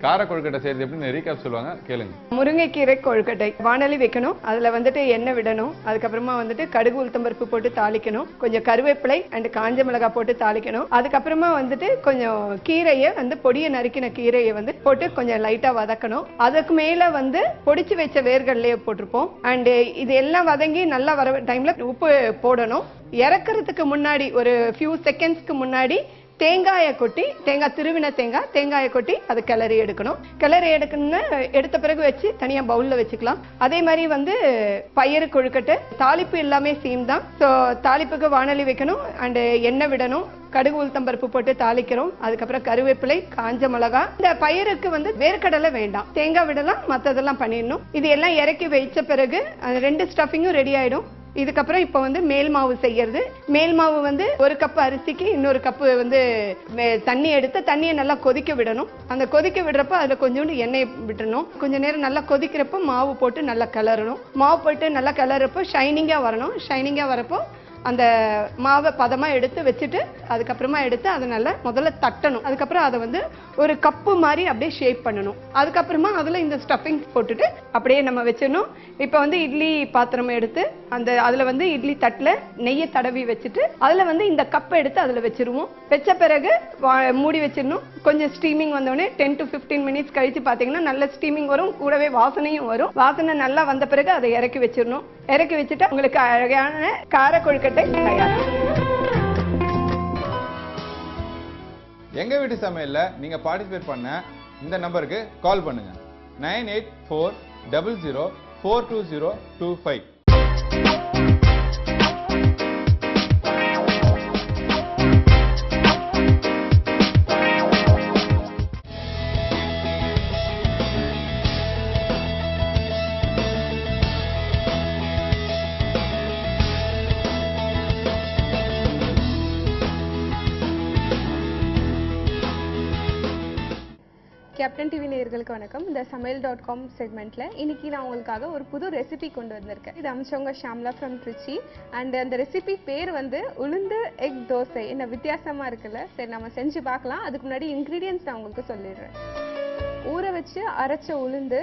கார கொழுக்கட்டை செய்யறது எப்படின்னு ரீகேப் சொல்லுவாங்க, கேளுங்க. முருங்கைக்கீரை கொழுக்கட்டை. வாணலி வைக்கணும், அதுல வந்துட்டு எண்ணெய் விடணும், அதுக்கப்புறமா வந்துட்டு கடுகு உளுத்தம்பருப்பு போட்டு தாளிக்கணும், கொஞ்சம் கருவேப்பிலை அண்ட் காஞ்ச மிளகாய் போட்டு தாளிக்கணும். அதுக்கப்புறமா வந்துட்டு கொஞ்சம் கீரையை வந்து பொடியை நறுக்கின கீரையை வந்து போட்டு கொஞ்சம் லைட்டா வதக்கணும். அதுக்கு மேல வந்து பொடிச்சு வச்ச வேர்கடலையை போட்டிருப்போம். அண்ட் இது எல்லாம் வதங்கி நல்லா வர டைம்ல உப்பு போடணும். இறக்குறதுக்கு முன்னாடி ஒரு ஃபியூ செகண்ட்ஸ்க்கு முன்னாடி தேங்காயை கொட்டி, திருவின தேங்காயை கொட்டி அதை கிளறி எடுக்கணும். கிளறி எடுத்த பிறகு வச்சு தனியா பவுல்ல வச்சுக்கலாம். அதே மாதிரி வந்து பயிறு கொழுக்கட்டை தாளிப்பு எல்லாமே சேம் தான். ஸோ தாளிப்புக்கு வாணலி வைக்கணும் அண்ட் எண்ணெய் விடணும், கடுகு உளுத்தம்பருப்பு போட்டு தாளிக்கிறோம், அதுக்கப்புறம் கருவேப்பிலை காஞ்ச மிளகா. இந்த பயிருக்கு வந்து வேர்க்கடலை வேண்டாம், தேங்காய் விடலாம், மற்றதெல்லாம் பண்ணிடணும். இது எல்லாம் இறக்கி வச்ச பிறகு 2 ஸ்டஃபிங்கும் ரெடி ஆயிடும். இதுக்கப்புறம் இப்போ வந்து மேல் மாவு செய்யறது. மேல் மாவு வந்து 1 கப் அரிசிக்கு இன்னொரு கப்பு வந்து தண்ணி எடுத்து தண்ணியை நல்லா கொதிக்க விடணும். அந்த கொதிக்க விடுறப்ப அதில் கொஞ்சோண்டு எண்ணெய் விட்டுறணும். கொஞ்ச நேரம் நல்லா கொதிக்கிறப்ப மாவு போட்டு நல்லா கிளறணும். மாவு போட்டு நல்லா கிளறப்போ ஷைனிங்காக வரணும். ஷைனிங்காக வரப்போ அந்த மாவை பதமா எடுத்து வச்சுட்டு அதுக்கப்புறமா எடுத்து அதை நல்லா முதல்ல தட்டணும். அதுக்கப்புறம் அதை வந்து ஒரு கப்பு மாதிரி அப்படியே ஷேப் பண்ணணும். அதுக்கப்புறமா அதில் இந்த ஸ்டஃபிங் போட்டுட்டு அப்படியே நம்ம வச்சிடணும். இப்போ வந்து இட்லி பாத்திரம் எடுத்து அதில் வந்து இட்லி தட்டில் நெய்யை தடவி வச்சுட்டு அதில் வந்து இந்த கப்பை எடுத்து அதில் வச்சிருவோம். வச்ச பிறகு மூடி வச்சிடணும். கொஞ்சம் ஸ்டீமிங் வந்தோடனே 10 to 15 மினிட்ஸ் கழிச்சு பார்த்தீங்கன்னா நல்ல ஸ்டீமிங் வரும், கூடவே வாசனையும் வரும். வாசனை நல்லா வந்த பிறகு அதை இறக்கி வச்சிடணும். இறக்கி வச்சுட்டு உங்களுக்கு அழகான கார கொழுக்கட்டை தயார். எங்க வீட்டு சமையல்ல நீங்க பார்ட்டிசிபேட் பண்ண இந்த நம்பருக்கு கால் பண்ணுங்க 9840042025. கேப்டன் டிவி நேயர்களுக்கு வணக்கம். இந்த சமையல்.com செக்மெண்ட்ல இன்னைக்கு நான் உங்களுக்காக ஒரு புது ரெசிபி கொண்டு வந்திருக்கேன். இது அமைச்சவங்க ஷாம்லா ஃப்ரம் திருச்சி. அண்ட் அந்த ரெசிபி பேர் வந்து உளுந்து எக் தோசை. என்ன வித்தியாசமா இருக்குல்ல? சரி, நம்ம செஞ்சு பார்க்கலாம். அதுக்கு முன்னாடி இன்க்ரீடியன்ஸ் நான் உங்களுக்கு சொல்லிடுறேன். ஊற வச்சு அரைச்ச உளுந்து,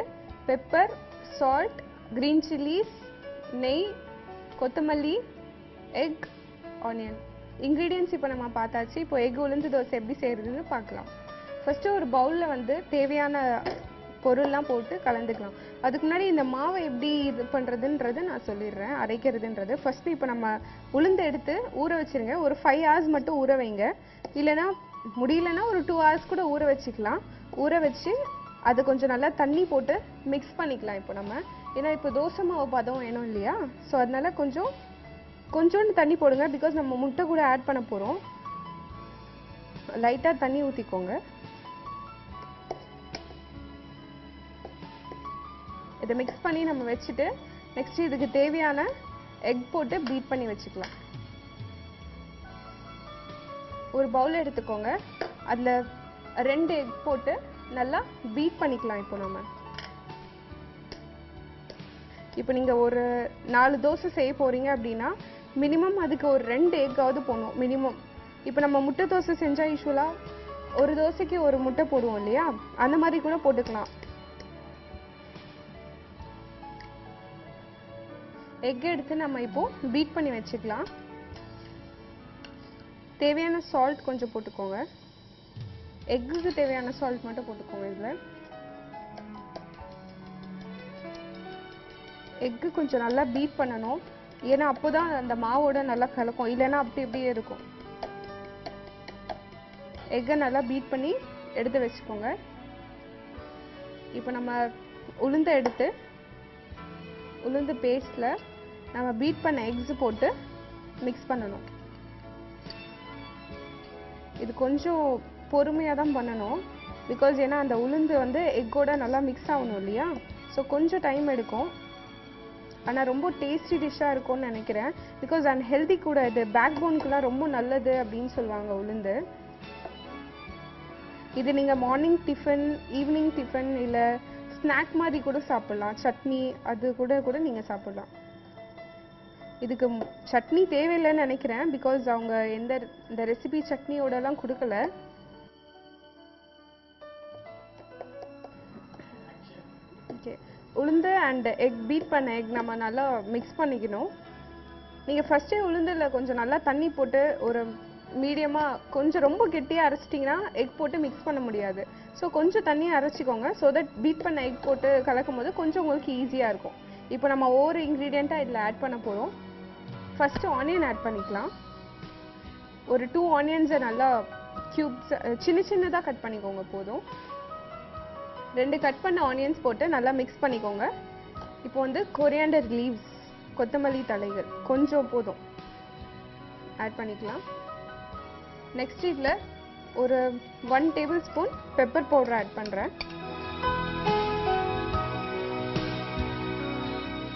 பெப்பர், சால்ட், கிரீன் சில்லிஸ், நெய், கொத்தமல்லி, எக், ஆனியன். இன்க்ரீடியன்ஸ் இப்போ நம்ம பார்த்தாச்சு. இப்போ எக் உளுந்து தோசை எப்படி செய்யறதுன்னு பார்க்கலாம். ஃபஸ்ட்டு ஒரு பவுலில் வந்து தேவையான பொருள்லாம் போட்டு கலந்துக்கலாம். அதுக்கு முன்னாடி இந்த மாவை எப்படி இது பண்ணுறதுன்றது நான் சொல்லிடுறேன், அரைக்கிறதுன்றது. ஃபஸ்ட்டு இப்போ நம்ம உளுந்து எடுத்து ஊற வச்சுருங்க. ஒரு 5 hours மட்டும் ஊற வைங்க. இல்லைனா முடியலன்னா ஒரு 2 hours கூட ஊற வச்சுக்கலாம். ஊற வச்சு அதை கொஞ்சம் நல்லா தண்ணி போட்டு மிக்ஸ் பண்ணிக்கலாம். இப்போ நம்ம ஏன்னா இப்போ தோசை மாவு பதம் வேணும் இல்லையா? ஸோ அதனால கொஞ்சோண்டு தண்ணி போடுங்க. பிகாஸ் நம்ம முட்டை கூட ஆட் பண்ண போகிறோம். லைட்டாக தண்ணி ஊற்றிக்கோங்க. இதை மிக்ஸ் பண்ணி நம்ம வச்சுட்டு நெக்ஸ்ட் இதுக்கு தேவையான எக் போட்டு பீட் பண்ணி வச்சுக்கலாம். ஒரு பவுல் எடுத்துக்கோங்க. அதில் 2 எக் போட்டு நல்லா பீட் பண்ணிக்கலாம். இப்போ நீங்கள் ஒரு 4 தோசை செய்ய போகிறீங்க அப்படின்னா மினிமம் அதுக்கு ஒரு 2 எக்காவது போடணும் மினிமம். இப்போ நம்ம முட்டை தோசை செஞ்சால் யூஸ்வலாக ஒரு தோசைக்கு ஒரு முட்டை போடுவோம் இல்லையா? அந்த மாதிரி கூட போட்டுக்கலாம். எக் எடுத்து நம்ம இப்போ பீட் பண்ணி வச்சுக்கலாம். தேவையான சால்ட் கொஞ்சம் போட்டுக்கோங்க. எக்குக்கு தேவையான சால்ட் மட்டும் போட்டுக்கோங்க. இதில் எக்கு கொஞ்சம் நல்லா பீட் பண்ணணும். ஏன்னா அப்போதான் அந்த மாவோட நல்லா கலக்கும். இல்லைன்னா அப்படி இப்படியே இருக்கும். எக்கை நல்லா பீட் பண்ணி எடுத்து வச்சுக்கோங்க. இப்போ நம்ம உளுந்து பேஸ்ட்ல நம்ம பீட் பண்ண எக்ஸ் போட்டு மிக்ஸ் பண்ணணும். இது கொஞ்சம் பொறுமையாக தான் பண்ணணும். பிகாஸ் ஏன்னா அந்த உளுந்து வந்து எக்கோட நல்லா மிக்ஸ் ஆகணும் இல்லையா? ஸோ கொஞ்சம் டைம் எடுக்கும். ஆனால் ரொம்ப டேஸ்டி டிஷ்ஷாக இருக்கும்னு நினைக்கிறேன். பிகாஸ் அண்ட் ஹெல்தி கூட. இது பேக் போனுக்குலாம் ரொம்ப நல்லது அப்படின்னு சொல்லுவாங்க உளுந்து. இது நீங்கள் மார்னிங் டிஃபன், ஈவினிங் டிஃபன், இல்லை ஸ்நாக் மாதிரி கூட சாப்பிட்லாம். சட்னி அது கூட நீங்கள் சாப்பிட்லாம். இதுக்கு சட்னி தேவையில்லைன்னு நினைக்கிறேன். பிகாஸ் அவங்க இந்த ரெசிபி சட்னியோடலாம் கொடுக்கல. உளுந்து அண்ட் எக் பீட் பண்ண எக் நம்ம நல்லா மிக்ஸ் பண்ணிக்கணும். நீங்கள் ஃபஸ்ட்டே உளுந்தில் கொஞ்சம் நல்லா தண்ணி போட்டு ஒரு மீடியமாக கொஞ்சம் ரொம்ப கெட்டியாக அரைச்சிட்டிங்கன்னா எக் போட்டு மிக்ஸ் பண்ண முடியாது. ஸோ கொஞ்சம் தண்ணியை அரைச்சிக்கோங்க. ஸோ தட் பீட் பண்ண எக் போட்டு கலக்கும் போது கொஞ்சம் உங்களுக்கு ஈஸியாக இருக்கும். இப்போ நம்ம ஒவ்வொரு இன்க்ரீடியண்ட்டாக இதில் ஆட் பண்ண போகிறோம். ஃபஸ்ட்டு ஆனியன் ஆட் பண்ணிக்கலாம். ஒரு 2 ஆனியன்ஸை நல்லா க்யூப்ஸ் சின்னதாக கட் பண்ணிக்கோங்க போதும். 2 கட் பண்ண ஆனியன்ஸ் போட்டு நல்லா மிக்ஸ் பண்ணிக்கோங்க. இப்போ வந்து கொரியாண்டர் லீவ்ஸ், கொத்தமல்லி தலைகள் கொஞ்சம் போதும் ஆட் பண்ணிக்கலாம். நெக்ஸ்ட் இதில் ஒரு 1 tablespoon pepper powder add பண்ணுறேன்.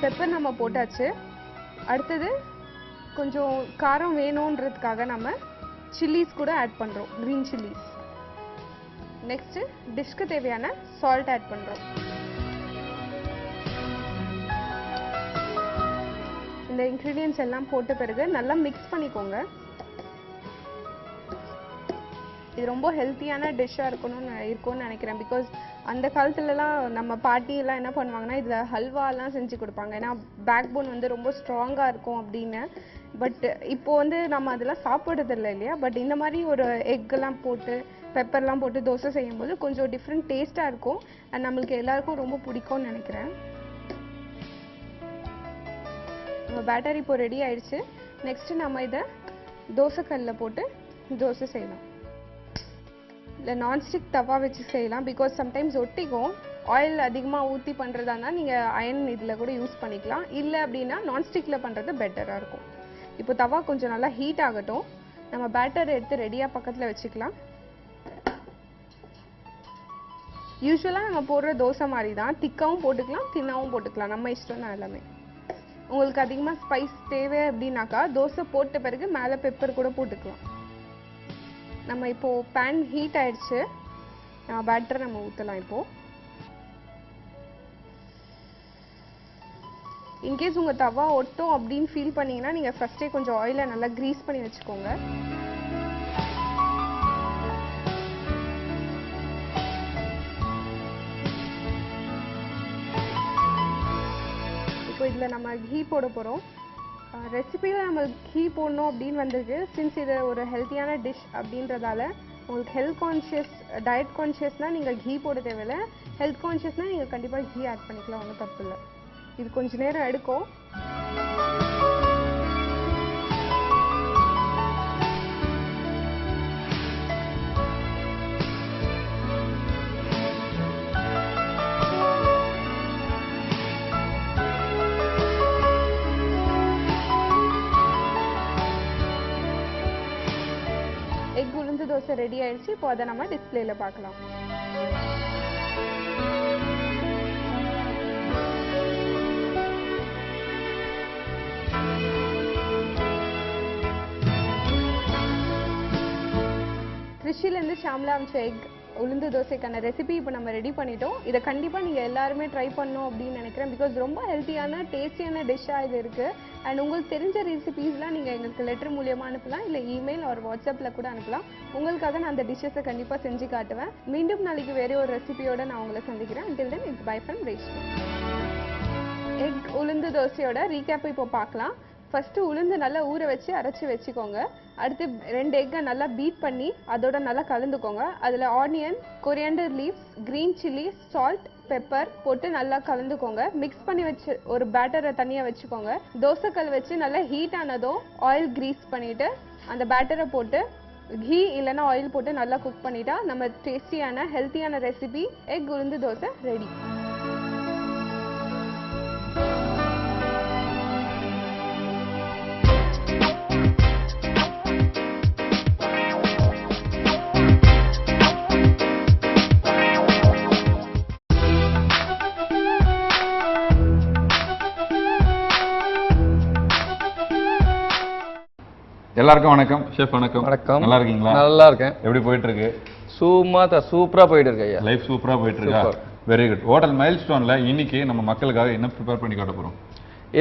பெப்பர் நம்ம போட்டாச்சு. அடுத்தது கொஞ்சம் காரம் வேணுன்றதுக்காக நம்ம சில்லிஸ் கூட ஆட் பண்ணுறோம், க்ரீன் சில்லிஸ். நெக்ஸ்ட்டு டிஷ்க்கு தேவையான சால்ட் ஆட் பண்ணுறோம். இந்த இன்க்ரீடியன்ட்ஸ் எல்லாம் போட்ட பிறகு நல்லா மிக்ஸ் பண்ணிக்கோங்க. இது ரொம்ப ஹெல்த்தியான டிஷ்ஷாக இருக்கும்னு நினைக்கிறேன். பிகாஸ் அந்த காலத்துலலாம் நம்ம பாட்டியெல்லாம் என்ன பண்ணுவாங்கன்னா இதில் ஹல்வாலாம் செஞ்சு கொடுப்பாங்க. ஏன்னா பேக் போன் வந்து ரொம்ப ஸ்ட்ராங்காக இருக்கும் அப்படின்னு. பட் இப்போ வந்து நம்ம அதெல்லாம் சாப்பிட்றதில்ல இல்லையா. பட் இந்த மாதிரி ஒரு எக்கெல்லாம் போட்டு பெப்பர்லாம் போட்டு தோசை செய்யும்போது கொஞ்சம் டிஃப்ரெண்ட் டேஸ்ட்டாக இருக்கும். அண்ட் நம்மளுக்கு எல்லாருக்கும் ரொம்ப பிடிக்கும்னு நினைக்கிறேன். நம்ம பேட்டர் இப்போ ரெடி ஆயிடுச்சு. நெக்ஸ்ட்டு நம்ம இதை தோசைக்கல்லில் போட்டு தோசை செய்யலாம். இல்லை நான்ஸ்டிக் தவா வச்சு செய்யலாம். பிகாஸ் சம்டைம்ஸ் ஒட்டிக்கும். ஆயில் அதிகமாக ஊற்றி பண்ணுறதானா நீங்கள் அயன் இதில் கூட யூஸ் பண்ணிக்கலாம். இல்லை அப்படின்னா நான்ஸ்டிக்கில் பண்ணுறது பெட்டராக இருக்கும். இப்போ தவா கொஞ்சம் நல்லா ஹீட் ஆகட்டும். நம்ம பேட்டர் எடுத்து ரெடியாக பக்கத்தில் வச்சுக்கலாம். யூஸ்வலாக நம்ம போடுற தோசை மாதிரி தான், திக்காவும் போட்டுக்கலாம் தின்னாவும் போட்டுக்கலாம், நம்ம இஷ்டம் தான் எல்லாமே. உங்களுக்கு அதிகமாக ஸ்பைஸ் தேவை அப்படின்னாக்கா தோசை போட்ட பிறகு மேலே பெப்பர் கூட போட்டுக்கலாம். நம்ம இப்போது பேன் ஹீட் ஆயிடுச்சு. பேட்டரை நம்ம ஊற்றலாம். இப்போது இன்கேஸ் உங்கள் தவா ஒட்டும் அப்படின்னு ஃபீல் பண்ணிங்கன்னா நீங்கள் ஃபஸ்ட்டே கொஞ்சம் ஆயிலை நல்லா க்ரீஸ் பண்ணி வச்சுக்கோங்க. இப்போ இதில் நம்ம கீ போட போகிறோம். ரெசிபியில் நம்ம கீ போடணும் அப்படின்னு வந்திருக்கு. சின்ஸ் இது ஒரு ஹெல்த்தியான டிஷ் அப்படின்றதால உங்களுக்கு ஹெல்த் கான்ஷியஸ் டயட் கான்ஷியஸ்னால் நீங்கள் கீ போட தேவையில்லை. ஹெல்த் கான்ஷியஸ்னால் நீங்கள் கண்டிப்பாக கீ ஆட் பண்ணிக்கலாம், ஒன்றும் தப்பு இல்லை. இது கொஞ்சம் நேரம் எடுக்கும். எக் உளுந்து தோசை ரெடி ஆயிடுச்சு. இப்போ அதை நம்ம டிஸ்பிளேல பார்க்கலாம். திருச்சியிலேருந்து ஷாம்லா அமிச்ச எக் உளுந்து தோசைக்கான ரெசிபி இப்போ நம்ம ரெடி பண்ணிட்டோம். இதை கண்டிப்பாக நீங்கள் எல்லாருமே ட்ரை பண்ணணும் அப்படின்னு நினைக்கிறேன். பிகாஸ் ரொம்ப ஹெல்த்தியான டேஸ்டியான டிஷ்ஷாக இது இருக்குது. அண்ட் உங்களுக்கு தெரிஞ்ச ரெசிபீஸ்லாம் நீங்கள் எங்களுக்கு லெட்டர் மூலியமாக அனுப்பலாம், இல்லை இமெயில் ஒரு வாட்ஸ்அப்பில் கூட அனுப்பலாம். உங்களுக்காக நான் அந்த டிஷ்ஷஸை கண்டிப்பாக செஞ்சு காட்டுவேன். மீண்டும் நாளைக்கு வேறு ஒரு ரெசிபியோட நான் உங்களை சந்திக்கிறேன். until then it's bye from Reshma. Egg உளுந்து தோசையோட ரீகேப் இப்போ பார்க்கலாம். ஃபஸ்ட்டு உளுந்து நல்லா ஊற வச்சு அரைச்சி வச்சுக்கோங்க. அடுத்து 2 எக்கை நல்லா பீட் பண்ணி அதோட நல்லா கலந்துக்கோங்க. அதில் onion, coriander leaves, green chilli, salt, pepper போட்டு நல்லா கலந்துக்கோங்க. மிக்ஸ் பண்ணி வச்சு ஒரு பேட்டரை தனியாக வச்சுக்கோங்க. தோசைக்கல் வச்சு நல்லா ஹீட் ஆனதும் ஆயில் க்ரீஸ் பண்ணிவிட்டு அந்த பேட்டரை போட்டு கீ இல்லைன்னா ஆயில் போட்டு நல்லா குக் பண்ணிட்டா நம்ம டேஸ்டியான ஹெல்த்தியான ரெசிபி எக் உளுந்து தோசை ரெடி. எல்லாருக்கும் வணக்கம். ஷெஃப் வணக்கம். வணக்கம். நல்லா இருக்கீங்களா? நல்லா இருக்கேன். எப்படி போயிட்டு இருக்கு? சூப்பரா போயிட்டு இருக்கு ஐயா. லைஃப் சூப்பரா போயிட்டு இருக்கா? Very good. ஹோட்டல் மைல்ஸ்டோன்ல இன்னைக்கு நம்ம மக்களுக்காக என்ன ப்ரிப்பேர் பண்ணி காட்ட போறோம்?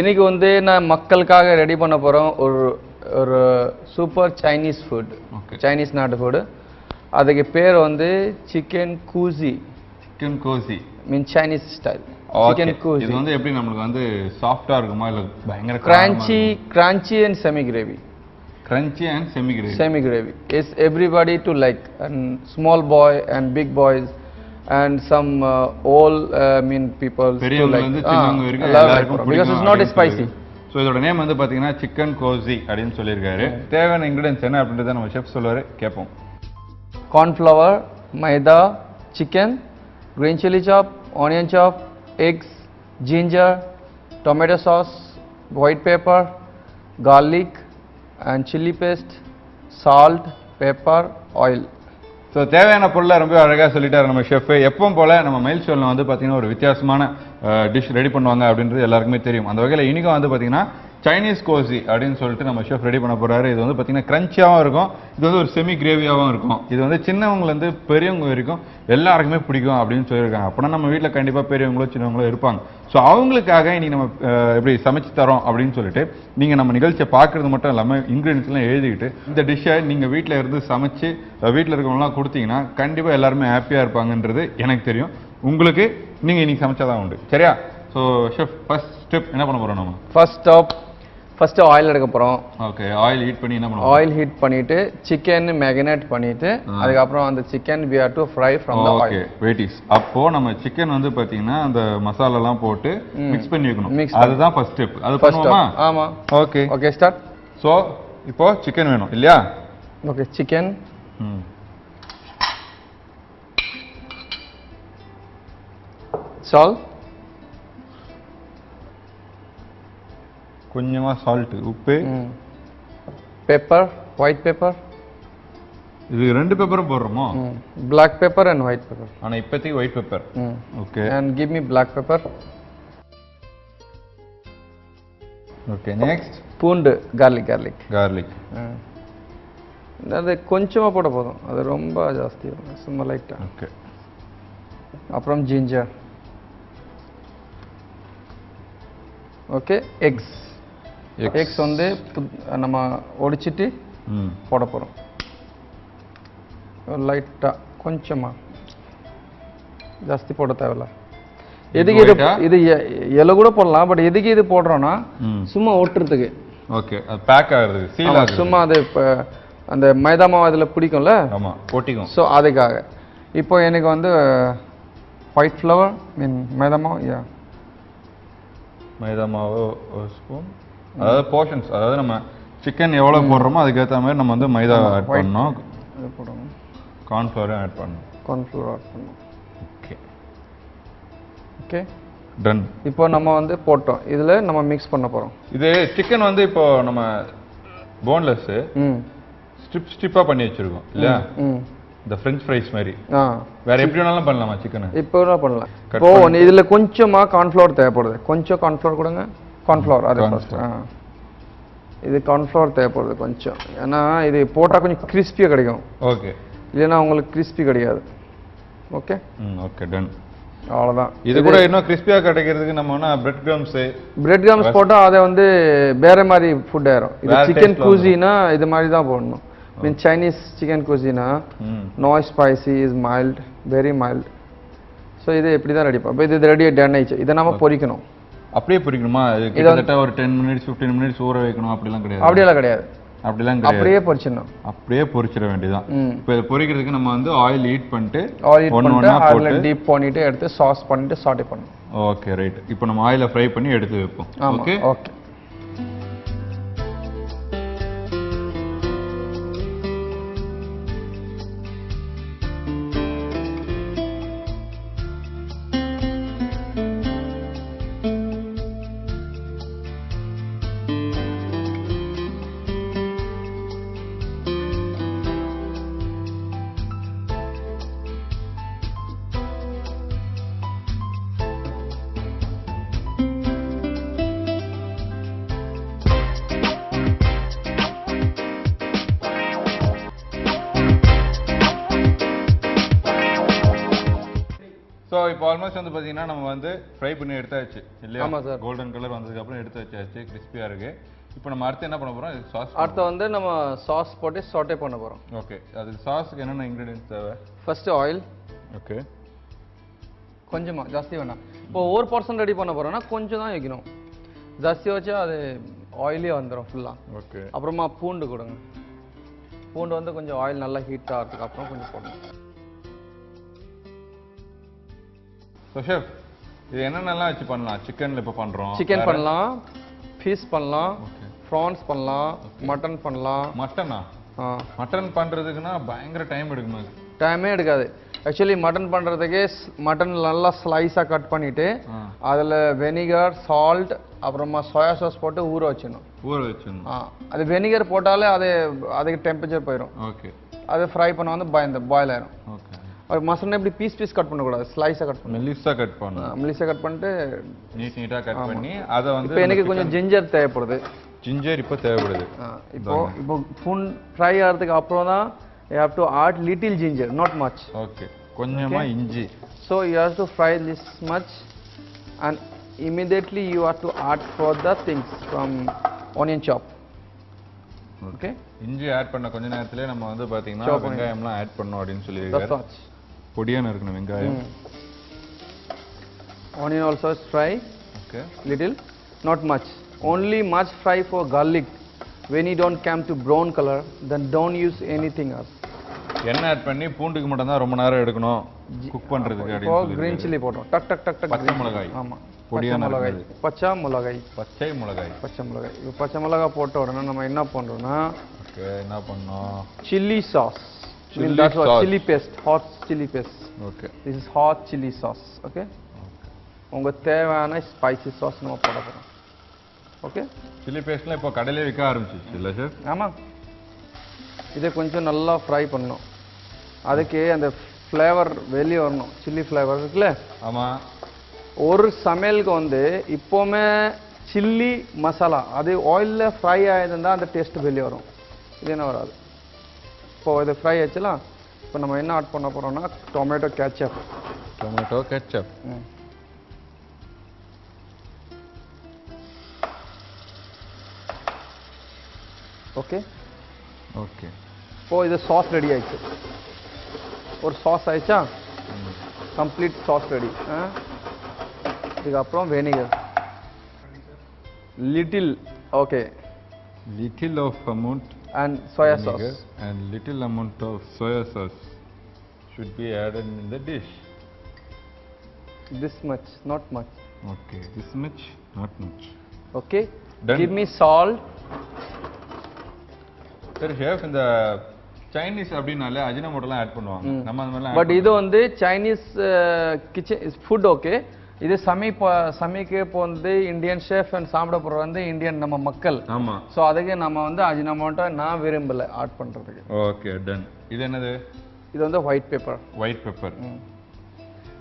இன்னைக்கு வந்து நான் மக்களுக்காக ரெடி பண்ண போறோம் ஒரு சூப்பர் சைனீஸ் ஃபுட். சைனீஸ் நாட்டு ஃபுட். அதுக்கு பேர் வந்து சிக்கன் கூசி. சிக்கன் கோசி மீன் சைனீஸ் ஸ்டைல் சிக்கன் இது கோசி. வந்து எப்படி நமக்கு வந்து சாஃப்டா இருக்குமா இல்ல பயங்கர crunchy and semi gravy. crunchy and semi gravy. Semi gravy is everybody to like, and small boy and big boys and some old people to பெரியவங்க like. வந்து சின்னவங்க வரைக்கும் எல்லாருக்கும் பிடிக்கும் because it's not spicy. So இதோட name வந்து பாத்தீங்கன்னா chicken Kosi அப்படினு சொல்லிருக்காரு. தேவையான இன்கிரிடியன்ட்ஸ் என்ன அப்படின்றத நம்ம செஃப் சொல்லுவாரு, கேப்போம். Corn flour, maida, chicken, green chili chop, onion chop, eggs, ginger, tomato sauce, white pepper, garlic and chili paste, salt, pepper, oil. So தேவையான பொருளை ரொம்ப அழகாக சொல்லிட்டாரு நம்ம ஷெஃப். எப்பவும் போல நம்ம மைல் ஷோவில் வந்து பார்த்தீங்கன்னா ஒரு வித்தியாசமான டிஷ் ரெடி பண்ணுவாங்க அப்படின்றது எல்லாருக்குமே தெரியும். அந்த வகையில் இன்றைக்கும் வந்து பார்த்தீங்கன்னா சைனீஸ் கோசி அப்படின்னு சொல்லிட்டு நம்ம ஷெஃப் ரெடி பண்ண போறாரு. இது வந்து பார்த்தீங்கன்னா கிரன்ச்சியாகவும் இருக்கும், இது வந்து ஒரு செமி கிரேவியாகவும் இருக்கும். இது வந்து சின்னவங்கலேருந்து பெரியவங்க வரைக்கும் எல்லாருக்குமே பிடிக்கும் அப்படின்னு சொல்லியிருக்காங்க. அப்படின்னா நம்ம வீட்டில் கண்டிப்பாக பெரியவங்களோ சின்னவங்களோ இருப்பாங்க. ஸோ அவங்களுக்காக இன்னைக்கு நம்ம எப்படி சமைச்சு தரோம் அப்படின்னு சொல்லிட்டு நீங்கள் நம்ம நிகழ்ச்சியை பார்க்குறது மட்டும் இல்லாமல் இன்க்ரீடியன்ஸ்லாம் எழுதிக்கிட்டு இந்த டிஷ்ஷை நீங்கள் வீட்டில் இருந்து சமைச்சு வீட்டில் இருக்கவங்களாம் கொடுத்தீங்கன்னா கண்டிப்பாக எல்லாருமே ஹாப்பியாக இருப்பாங்கன்றது எனக்கு தெரியும். உங்களுக்கு நீங்கள் இன்னைக்கு சமைச்சாதான் உண்டு, சரியா? ஸோ ஷெஃப் ஃபர்ஸ்ட் ஸ்டெப் என்ன பண்ண போகிறோம் நம்ம? ஃபர்ஸ்ட் ஆயில் எடுக்க போறோம். ஓகே, ஆயில் ஹீட் பண்ணி என்ன பண்ணுவோம்? ஆயில் ஹீட் பண்ணிட்டு சிக்கன் மேரினேட் பண்ணிட்டு அதுக்கப்புறம் அந்த chicken we have to fry from the oil. Okay wait is. அப்போ நம்ம சிக்கன் வந்து பாத்தீங்கன்னா அந்த மசாலா எல்லாம் போட்டு மிக்ஸ் பண்ணி வைக்கணும். அதுதான் ஃபர்ஸ்ட் ஸ்டெப். அது பண்ணுவோமா? ஆமா. Okay okay start. சோ இப்போ சிக்கன் வேணும் இல்லையா? ஓகே சிக்கன் salt, கொஞ்சமா சால்ட், உப்பு, பெப்பர், ஒயிட் பெப்பர். இது ரெண்டு பெப்பரும் போடுறோமோ? black pepper and white pepper. ஆனா இப்போதைக்கு white pepper. Okay. and give me black pepper. Okay next பூண்டு, garlic. அது கொஞ்சமா போட போதும், அது ரொம்ப ஜாஸ்தி சும்மா லைட்டா. ஓகே. அப்புறம் ஜிஞ்சர். ஓகே எக்ஸ் வந்து நம்ம ஒடிச்சிட்டு போட போறோம். லைட்டா கொஞ்சமா, ஜாஸ்தி போட தேவையில்ல. எதுக்கு இது எல்லோ கூட போடலாம், பட் எதுக்கு இது போடுறோம்னா சும்மா ஓட்டுறதுக்கு. ஓகே, அது பேக் ஆகுது, சீல் ஆகுது. சும்மா அது அந்த மைதா மாவு அதில் பிடிக்கும்ல, ஆமா போட்டிக்கும். ஸோ அதுக்காக. இப்போ எனக்கு வந்து ஒயிட் ஃப்ளவர் மைதா மாவு, மைதா மாவு ஒரு ஸ்பூன், அதாவது போர்ஷன்ஸ், அதாவது நம்ம சிக்கன் எவ்வளோ போடுறோமோ அதுக்கேற்ற மாதிரி நம்ம வந்து மைதா ஆட் பண்ணணும், போடணும், கார்ன்ஃப்ளவரும் ஆட் பண்ணணும். கார்ன்ஃப்ளவர் ஆட் பண்ணணும். Okay okay done. இப்போ நம்ம வந்து போட்டோம், இதில் நம்ம மிக்ஸ் பண்ண போகிறோம். இது சிக்கன் வந்து இப்போ நம்ம போன்லெஸ் ஸ்ட்ரிப்பாக பண்ணி வச்சிருக்கோம் இல்லையா? இந்த ஃப்ரெஞ்ச் ஃப்ரைஸ் மாதிரி. வேற எப்படி வேணாலும் பண்ணலாமா சிக்கன்? இப்போ பண்ணலாம். இப்போ இதுல கொஞ்சமா கார்ன்ஃப்ளவர் தேவைப்படுது, கொஞ்சம் கார்ன்ஃப்ளவர் கொடுங்க. கார்ன்ஃப்ளவர் அது ஃபர்ஸ்ட். இது கார்ன்ஃப்ளவர் தேவைப்படுது கொஞ்சம், ஏன்னா இது போட்டால் கொஞ்சம் கிறிஸ்பியாக கிடைக்கும். ஓகே, இல்லைன்னா உங்களுக்கு கிறிஸ்பி கிடைக்காது. Okay okay done. அவ்வளோதான். இது கூட இன்னும் கிறிஸ்பியாக கிடைக்கிறதுக்கு நம்ம பிரெட் கிரம்ஸ் போட்டால் அதை வந்து வேற மாதிரி ஃபுட் ஆயிரும். இது சிக்கன் கூசினா இது மாதிரி தான் போடணும். மீன் சைனீஸ் சிக்கன் குசினா no spicy, is mild, very mild. So இது எப்படி தான் ரெடி பண்ணோம். இது ரெடி டன் ஆயிடுச்சு. இதை நம்ம பொரிக்கணும். அப்படியே பொரிக்கணுமா? கிட்டத்தட்ட ஒரு 10 மினிட்ஸ் 15 மினிட்ஸ் ஊற வைக்கணும் அப்படிலாம் கிடையாது? அப்படியெல்லாம் கிடையாது. அப்படியே பொரிச்சிடணும். அப்படியே பொரிச்சிட வேண்டியதான். இப்போ பொரிக்கிறதுக்கு நம்ம வந்து ஆயில் ஹீட் பண்ணிட்டு ஆயில் டீப் பண்ணிட்டு எடுத்து சாஸ் பண்ணிட்டு சாட்டே பண்ணணும். Okay right. இப்போ நம்ம ஆயில ஃப்ரை பண்ணி எடுத்து வைப்போம். Okay okay. ஸோ இப்போ ஆல்மோஸ்ட் வந்து பார்த்தீங்கன்னா நம்ம வந்து ஃப்ரை பண்ணி எடுத்தாச்சு இல்லையா? ஆமாம் சார். கோல்டன் கலர் வந்ததுக்கப்புறம் எடுத்து வச்சாச்சு, கிறிஸ்பியாக இருக்குது. இப்போ நம்ம அடுத்து என்ன பண்ண போகிறோம்? இது சாஸ். அடுத்து வந்து நம்ம சாஸ் போட்டு சாட்டே பண்ண போகிறோம். ஓகே, அதுக்கு சாஸுக்கு என்னென்ன இன்க்ரீடியன்ஸ் தேவை? First oil. ஓகே. கொஞ்சமா ஜாஸ்தி வேணாம். இப்போ 1% ரெடி பண்ண போறோம்னா கொஞ்சம் தான் வைக்கணும். ஜாஸ்தி வச்சா அது ஆயிலே வந்துடும் ஃபுல்லா. ஓகே. அப்புறமா பூண்டு கொடுங்க. பூண்டு வந்து கொஞ்சம் ஆயில் நல்லா ஹீட் ஆகிறதுக்கு அப்புறம் கொஞ்சம் போடணும். ஸோ ஷெஃப் இது என்னென்னலாம் வச்சு பண்ணலாம்? சிக்கன்ல இப்போ பண்றோம். சிக்கன் பண்ணலாம், ஃபிஷ் பண்ணலாம், ப்ரான்ஸ் பண்ணலாம், மட்டன் பண்ணலாம். மட்டனா? மட்டன் பண்றதுக்குன்னா பயங்கர டைம் எடுக்குமா? டைமே எடுக்காது. ஆக்சுவலி மட்டன் பண்ணுறதுக்கே மட்டன் நல்லா ஸ்லைஸாக கட் பண்ணிவிட்டு அதில் வெனிகர், சால்ட், அப்புறமா சோயா சாஸ் போட்டு ஊற வச்சிடணும். ஊற வச்சிடணும். அது வெனிகர் போட்டாலே அதுக்கு டெம்பரேச்சர் போயிடும். ஓகே. அது ஃப்ரை பண்ண வந்து பாயில் ஆயிரும். ஓகே. மசாலா இப்படி பீஸ் கட் பண்ணக்கூடாது, ஸ்லைஸாக கட் பண்ணணும். மெல்லிஸாக கட் பண்ணணும். மெல்லிஸாக கட் பண்ணிட்டு நீட்டாக கட் பண்ணி அதை வந்து இப்போ எனக்கு கொஞ்சம் ஜிஞ்சர் தேவைப்படுது. ஜிஞ்சர் இப்போ தேவைப்படுது. இப்போ ஃபுன் ஃப்ரை ஆகிறதுக்கு அப்புறம் தான் you have to add little ginger, not much. Okay. கொஞ்சமா இஞ்சி. So you have to fry this much and immediately you have to add further things from onion chop. Okay. இஞ்சி ஆட் பண்ண கொஞ்ச நேரத்திலே நம்ம வந்து பாத்தீங்கன்னா வெங்காயம்லாம் ஆட் பண்ணோம் அப்படினு சொல்லிருக்காரு. பொடியா நறுக்கணும் வெங்காயம். Onion also is fry. Okay. Little, not much. Only much fry for garlic. When you don't come to brown color, then don't use anything else. எண்ணெய் ஆட் பண்ணி பூண்டுக்கு மட்டும் தான் ரொம்ப நேரம் எடுக்கணும் குக் பண்றதுக்கு அப்படி சொல்லி green chilli போடுறோம். டக் டக் டக் டக் பச்சை மிளகாய். ஆமா. பொடியா மிளகாய். பச்சை மிளகாய். பச்சை மிளகாய். பச்சை மிளகாய். இப்போ பச்சை மிளகாய் போட்ட உடனே நம்ம என்ன பண்றோம்னா ஓகே என்ன பண்ணோம்? chilli sauce. That's what chilli paste, hot chilli paste. Okay. This is hot chilli sauce. Okay. உங்க தேவையான ஸ்பைசி சாஸ் நம்ம போட போறோம். ஓகே. சில்லி பேஸ்ட்லாம் இப்போ கடையிலே விற்க ஆரம்பிச்சிச்சு இல்ல சார்? ஆமா. இதை கொஞ்சம் நல்லா ஃப்ரை பண்ணணும். அதுக்கு அந்த ஃப்ளேவர் வெளியே வரணும். சில்லி ஃப்ளேவர் இருக்குல்ல? ஆமா. ஒரு சமையலுக்கு வந்து இப்போவுமே சில்லி மசாலா அது ஆயிலில் ஃப்ரை ஆகிருந்தா அந்த டேஸ்ட் வெளியே வரும். இது என்ன வராது. இப்போ இது ஃப்ரை ஆச்சுலாம். இப்போ நம்ம என்ன ஆட் பண்ண போகிறோம்னா tomato ketchup. Tomato ketchup. Okay. Okay. இப்போ இது சாஸ் ரெடி ஆயிடுச்சு. ஒரு சாஸ் ஆயிடுச்சா? Complete sauce ready. இதுக்கப்புறம் vinegar little. Okay. Little of amount and soya sauce and little amount of soya sauce should be added in the dish. This much, not much. Okay, this much, not much. Okay. Done. Give me salt. Sir, chef, இந்த Chinese அப்படினாலே அஜினோமோட்டோலாம் add பண்ணுவாங்க. நம்ம அந்த மாதிரிலாம் but இது வந்து Chinese kitchen food. Okay. இது சமைக்க வந்து இந்தியன் ஷெஃப் அண்ட் சாப்பிட போகிற வந்து இந்தியன் நம்ம மக்கள். ஆமா. ஸோ அதுக்கு நம்ம வந்து அஜினோமோட்டோ நான் விரும்பல ஆட் பண்ணுறதுக்கு. Okay done. இது என்னது? இது வந்து ஒயிட் பெப்பர். White pepper.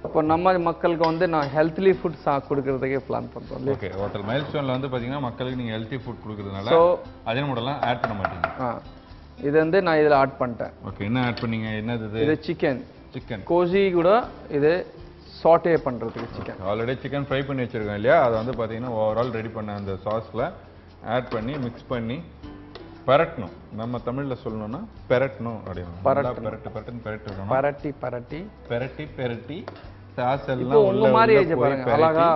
இப்போ நம்ம மக்களுக்கு வந்து நான் ஹெல்த்லி ஃபுட் கொடுக்கறதுக்கே பிளான் பண்ணுறோம். ஓகே. ஹோட்டல் மைல்ஸ்டோனில் வந்து பார்த்தீங்கன்னா மக்களுக்கு நீங்கள் ஹெல்த்தி ஃபுட் கொடுக்கறதுனால ஸோ அஜினோமோட்டோலாம் ஆட் பண்ண மாட்டீங்க. இது வந்து நான் இதில் ஆட் பண்ணிட்டேன். ஓகே. என்ன ஆட் பண்ணீங்க? என்னது இது? இது சிக்கன். சிக்கன் கோஸி கூட இது சாட்டே பண்ணுறதுக்கு சிக்கன். ஆல்ரெடி சிக்கன் ஃப்ரை பண்ணி வச்சுருக்கோம் இல்லையா? அதை வந்து பார்த்தீங்கன்னா ஓவரால் ரெடி பண்ண அந்த சாஸில் ஆட் பண்ணி மிக்ஸ் பண்ணி பரட்டணும். நம்ம தமிழில் சொல்லணும்னா பெரட்டணும் அப்படின்னு. பரட்டி பரட்டி பெரட்டி பெரட்டி சாஸ் எல்லாம் உள்ள மாதிரி ஆயிடுச்சு பாருங்க. அழகா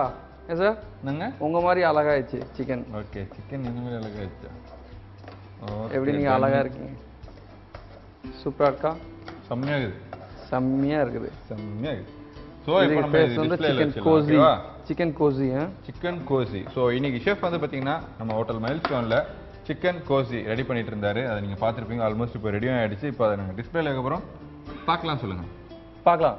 சார் என்னங்க உங்க மாதிரி அழகாயிடுச்சு சிக்கன். ஓகே. சிக்கன் இந்த மாதிரி அழகாயிடுச்சு. எப்படி நீங்க அழகா இருக்கீங்க. சூப்பரா இருக்கா? செம்மையா இருக்குது. செம்மையா இருக்குது. செம்மையா இருக்குது. ஸோ இப்போ நம்ம சிக்கன் கோஸி. சிக்கன் கோஸி. சிக்கன் கோஸி. ஸோ இன்னைக்கு ஷெஃப் வந்து பார்த்தீங்கன்னா நம்ம ஹோட்டல் மைல்ஸ்டோனில் சிக்கன் கோஸி ரெடி பண்ணிட்டு இருந்தாரு. அதை நீங்கள் பார்த்துருப்பீங்க. ஆல்மோஸ்ட் இப்போ ரெடியும் ஆகிடுச்சு. இப்போ அதை நாங்கள் டிஸ்பிளேல அப்புறம் பார்க்கலாம். சொல்லுங்கள். பார்க்கலாம்.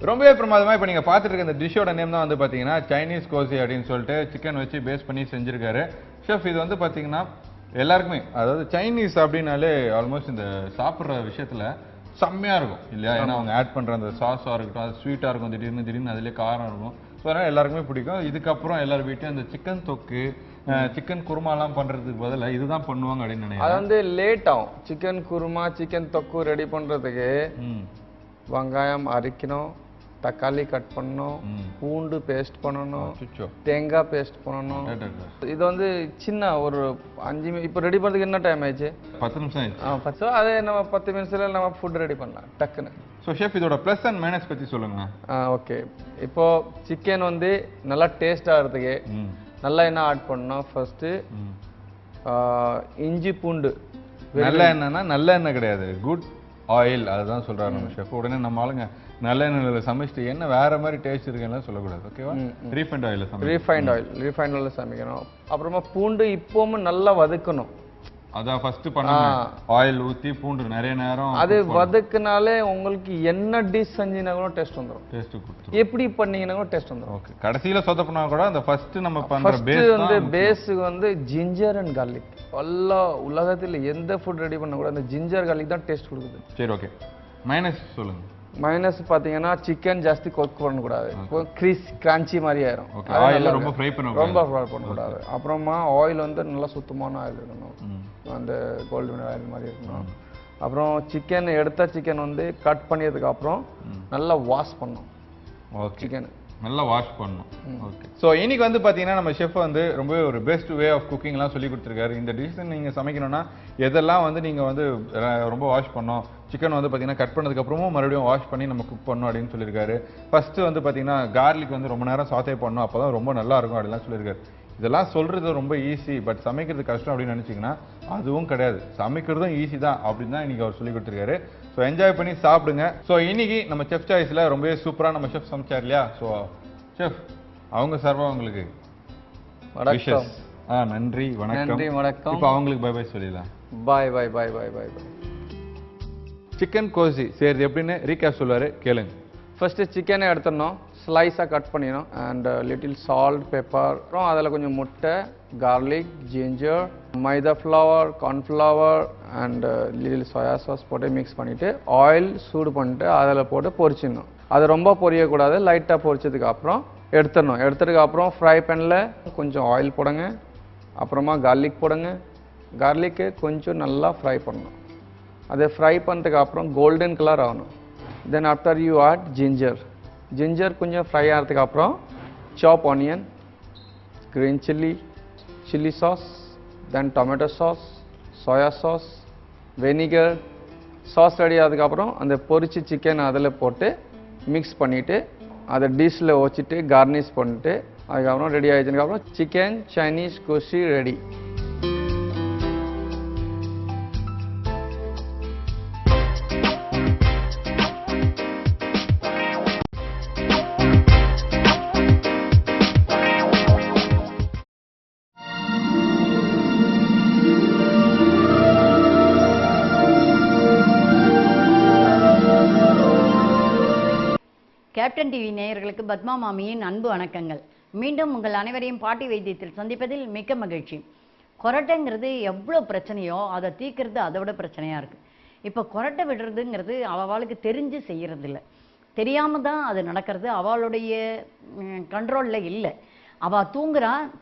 ரொம்பவே பிரமாதமா இப்போ நீங்க பார்த்துட்டு இருக்க இந்த டிஷ்ஷோட நேம் தான் வந்து பாத்தீங்கன்னா சைனீஸ் கோசி அப்படின்னு சொல்லிட்டு சிக்கன் வச்சு பேஸ் பண்ணி செஞ்சிருக்காரு ஷெஃப். இது வந்து பாத்தீங்கன்னா எல்லாருக்குமே, அதாவது சைனீஸ் அப்படின்னாலே ஆல்மோஸ்ட் இந்த சாப்பிட்ற விஷயத்துல செம்மையா இருக்கும் இல்லையா? ஏன்னா அவங்க ஆட் பண்ற அந்த சாஸா இருக்கட்டும், அது ஸ்வீட்டா இருக்கும், திடீர்னு அதுலேயே காரம் இருக்கும். ஸோ அதனால எல்லாருக்குமே பிடிக்கும். இதுக்கப்புறம் எல்லார் வீட்டையும் அந்த சிக்கன் தொக்கு, சிக்கன் குருமாலாம் பண்றதுக்கு பதிலாக இதுதான் பண்ணுவாங்க அப்படின்னு நினைக்கிறேன். அது வந்து லேட் ஆகும். சிக்கன் குருமா, சிக்கன் தொக்கு ரெடி பண்றதுக்கு வெங்காயம் அரைக்கணும், தக்காளி கட் பண்ணணும், பூண்டு பேஸ்ட் பண்ணணும், தேங்காய் பேஸ்ட் பண்ணணும். இது வந்து சின்ன ஒரு 5 இப்போ ரெடி பண்ணுறதுக்கு என்ன டைம் ஆயிடுச்சு? 10 நிமிஷம் ஆயிடுச்சு. ஸோ அதே நம்ம 10 நிமிஷத்துல நம்ம ஃபுட் ரெடி பண்ணலாம் டக்குன்னு. ஸோ ஷெஃப் இதோட ப்ளஸ் அண்ட் மைனஸ் பற்றி சொல்லுங்க. ஓகே, இப்போ சிக்கன் வந்து நல்லா டேஸ்ட் ஆகிறதுக்கு நல்லா என்ன ஆட் பண்ணணும்? ஃபர்ஸ்ட் இஞ்சி பூண்டு. நல்ல எண்ணெய்னா நல்ல எண்ணெய் கிடையாது, குட் ஆயில், அதுதான் சொல்றாரு நம்ம ஷெஃப். உடனே நம்ம ஆளுங்க நல்ல எண்ணெயில் சமைச்சிட்டு என்ன வேற மாதிரி டேஸ்ட் இருக்குன்னு சொல்லக்கூடாது. ஓகேவா? ரீஃபைண்ட் ஆயில் ரீஃபைண்ட் ஆயில் சமைக்கணும். அப்புறமா பூண்டு இப்பவும் நல்லா வதக்கணும். அதான் ஃபர்ஸ்ட் பண்ணணும். ஆயில் ஊத்தி பூண்டு நிறைய நேரம் அது வதக்குனாலே உங்களுக்கு என்ன டிஷ் செஞ்சீங்கன்னா கூட டேஸ்ட் வந்துரும். டேஸ்ட் கொடுத்து எப்படி பண்ணீங்கன்னா கூட டேஸ்ட் வந்துரும். ஓகே, கடைசில சொதப்புனா கூட அந்த ஃபர்ஸ்ட் நம்ம பண்ற பேஸுக்கு வந்து ஜிஞ்சர் அண்ட் கார்லிக். எல்லா உலகத்துல எந்த ஃபுட் ரெடி பண்ண கூட அந்த ஜிஞ்சர் கார்லிக் தான் டேஸ்ட் கொடுக்குது. சரி, ஓகே. மைனஸ் சொல்லுங்க. மைனஸ் பாத்தீங்கன்னா சிக்கன் ஜாஸ்தி குக் பண்ணக்கூடாது, கிரான்ச்சி மாதிரி ஆயிரும். ரொம்ப ஃப்ரை பண்ணக்கூடாது. அப்புறமா ஆயில் வந்து நல்லா சுத்தமான ஆயில் இருக்கணும், அந்த கோல்டன் ஆயில் மாதிரி இருக்கணும். அப்புறம் சிக்கன் எடுத்த சிக்கன் வந்து கட் பண்ணியதுக்கு அப்புறம் நல்லா வாஷ் பண்ணணும். சிக்கன் நல்லா வாஷ் பண்ணணும். ஓகே. ஸோ இன்னைக்கு வந்து பார்த்தீங்கன்னா நம்ம ஷெஃப் வந்து ரொம்பவே ஒரு பெஸ்ட் வே ஆஃப் குக்கிங்லாம் சொல்லி கொடுத்துருக்காரு. இந்த டிஷ் நீங்கள் சமைக்கணும்னா எதெல்லாம் வந்து நீங்கள் வந்து ரொம்ப வாஷ் பண்ணோம், சிக்கன் வந்து பார்த்தீங்கன்னா கட் பண்ணதுக்கப்புறமும் மறுபடியும் வாஷ் பண்ணி நம்ம குக் பண்ணணும் அப்படின்னு சொல்லியிருக்காரு. ஃபர்ஸ்ட்டு வந்து பார்த்தீங்கன்னா கார்லிக் வந்து ரொம்ப நேரம் சாத்தே பண்ணணும், அப்போ தான் ரொம்ப நல்லா இருக்கும் அப்படிலாம் சொல்லியிருக்காரு. இதெல்லாம் சொல்கிறது ரொம்ப ஈஸி, பட் சமைக்கிறது கஷ்டம் அப்படின்னு நினச்சிங்கன்னா அதுவும் கிடையாது. சமைக்கிறதும் ஈஸி தான் அப்படின்னு தான் இன்றைக்கி அவர் சொல்லி கொடுத்துருக்காரு. ஸோ என்ஜாய் பண்ணி சாப்பிடுங்க. ஸோ இன்னைக்கு நம்ம செஃப் சாய்ஸில் ரொம்பவே சூப்பராக நம்ம ஷெஃப் சமைச்சார் இல்லையா? ஸோ செஃப் அவங்க சார்பாக உங்களுக்கு வணக்கம். நன்றி, வணக்கம். நன்றி, வணக்கம். இப்போ அவங்களுக்கு பை பை சொல்லிடலாம். பாய் பாய் பாய் பாய் பாய் பாய். சிக்கன் கோசி செய்கிறது எப்படின்னு ரீகேப் சொல்லுவார், கேளுங்க. ஃபர்ஸ்ட் சிக்கனை எடுத்துடணும், ஸ்லைஸாக கட் பண்ணிடணும், அண்ட் லிட்டில் சால்ட், பெப்பர், அப்புறம் அதில் கொஞ்சம் முட்டை, garlic, ginger, maida flower, cornflour and little soya sauce போட்டு மிக்ஸ் பண்ணிவிட்டு ஆயில் சூடு பண்ணிட்டு அதில் போட்டு பொரிச்சிடணும். அது ரொம்ப பொரியக்கூடாது, லைட்டாக பொரிச்சதுக்கு அப்புறம் எடுத்துடணும். எடுத்ததுக்கு அப்புறம் ஃப்ரை பேனில் கொஞ்சம் ஆயில் போடுங்க, அப்புறமா கார்லிக் போடுங்க. கார்லிக்கு கொஞ்சம் நல்லா ஃப்ரை பண்ணணும். அதை ஃப்ரை பண்ணுறதுக்கு அப்புறம் கோல்டன் கலர் ஆகணும். Then after you add ginger. Ginger கொஞ்சம் ஃப்ரை ஆகிறதுக்கு அப்புறம் chop onion, green chili, chili sauce, then tomato sauce, soya sauce, vinegar, sauce ready ஆனதுக்கப்புறம் அந்த பொரிச்சு சிக்கன் அதில் போட்டு மிக்ஸ் பண்ணிவிட்டு அதை டிஷ்ஷில் வச்சுட்டு கார்னிஷ் பண்ணிட்டு அதுக்கப்புறம் ரெடி ஆகிடுச்சதுக்கப்புறம் சிக்கன் சைனீஸ் கோசி ரெடி. கேப்டன் டிவி நேயர்களுக்கு பத்மா மாமியின் அன்பு வணக்கங்கள். மீண்டும் உங்கள் அனைவரையும் பாட்டி வைத்தியத்தில் சந்திப்பதில் மிக்க மகிழ்ச்சி. கொரட்டைங்கிறது எவ்வளோ பிரச்சனையோ அதை தீர்க்கறது அதை விட பிரச்சனையாக இருக்குது. இப்போ கொரட்டை விடுறதுங்கிறது அவளுக்கு தெரிஞ்சு செய்கிறதில்ல, தெரியாமல் தான் அது நடக்கிறது, அவளுடைய கண்ட்ரோலில் இல்லை. அவள்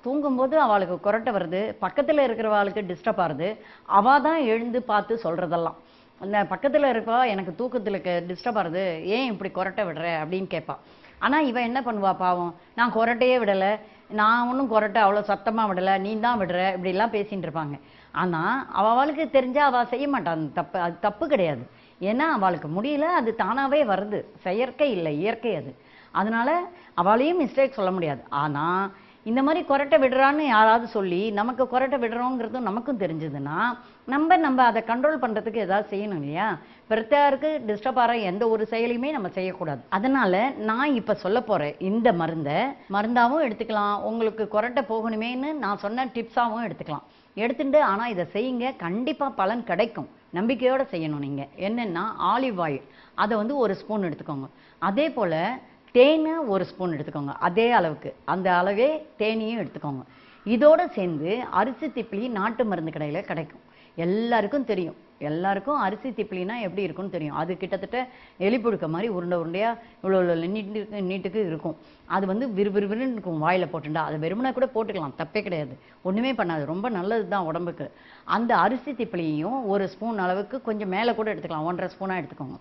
தூங்கும்போது அவளுக்கு கொரட்டை வருது, பக்கத்தில் இருக்கிறவாளுக்கு டிஸ்டர்ப் ஆகுது, அவள் தான் எழுந்து பார்த்து சொல்கிறதெல்லாம். அந்த பக்கத்தில் இருப்பா எனக்கு தூக்கத்தில் டிஸ்டர்ப் ஆகுது, ஏன் இப்படி கொரட்டை விடுற அப்படின்னு கேட்பா. ஆனால் இவன் என்ன பண்ணுவா பாவம், நான் கொரட்டையே விடலை, நான் ஒன்றும் கொரட்டை அவ்வளோ சத்தமாக விடலை, நீ தான் விடுற, இப்படிலாம் பேசிகிட்டு இருப்பாங்க. ஆனால் அவளுக்கு தெரிஞ்சால் அவள் செய்ய மாட்டான் தப்பு. அது தப்பு கிடையாது, ஏன்னா அவளுக்கு முடியல, அது தானாகவே வருது, செயற்கை இல்லை, இயற்கை அது. அதனால் அவளையும் மிஸ்டேக் சொல்ல முடியாது. ஆனால் இந்த மாதிரி கொரட்டை விடுறான்னு யாராவது சொல்லி நமக்கு கொரட்டை விடுறோங்கிறதும் நமக்கும் தெரிஞ்சதுன்னா நம்ம அதை கண்ட்ரோல் பண்ணுறதுக்கு ஏதாவது செய்யணும் இல்லையா? பெருத்தாருக்கு டிஸ்டர்ப் ஆகிற எந்த ஒரு செயலையுமே நம்ம செய்யக்கூடாது. அதனால் நான் இப்போ சொல்ல போகிறேன் இந்த மருந்தாகவும் எடுத்துக்கலாம், உங்களுக்கு கொரட்டை போகணுமேன்னு நான் சொன்ன டிப்ஸாகவும் எடுத்துக்கலாம். எடுத்துட்டு ஆனால் இதை செய்யுங்க, கண்டிப்பாக பலன் கிடைக்கும். நம்பிக்கையோடு செய்யணும் நீங்கள். என்னென்னா ஆலிவ் ஆயில் அதை வந்து 1 ஸ்பூன் எடுத்துக்கோங்க. அதே போல் தேன் 1 ஸ்பூன் எடுத்துக்கோங்க. அதே அளவுக்கு அந்த அளவே தேனையும் எடுத்துக்கோங்க. இதோடு சேர்ந்து அரிசி திப்பிலி நாட்டு மருந்து கடையில் கிடைக்கும். எல்லாருக்கும் தெரியும், எல்லாருக்கும் அரிசி திப்பிலினா எப்படி இருக்கும்னு தெரியும். அது கிட்டத்தட்ட எலிப்புழுக்க மாதிரி உருண்டை உருண்டையாக இவ்வளோ நீட்டுக்கு இருக்கும். அது வந்து விறுவிறுவிறுன்னு இருக்கும் வாயில் போட்டுண்டா. அதை வெறுமனை கூட போட்டுக்கலாம், தப்பே கிடையாது, ஒன்றுமே பண்ணாது, ரொம்ப நல்லது தான் உடம்புக்கு. அந்த அரிசி திப்பிலியையும் 1 ஸ்பூன் அளவுக்கு கொஞ்சம் மேலே கூட எடுத்துக்கலாம், 1.5 ஸ்பூனாக எடுத்துக்கோங்க.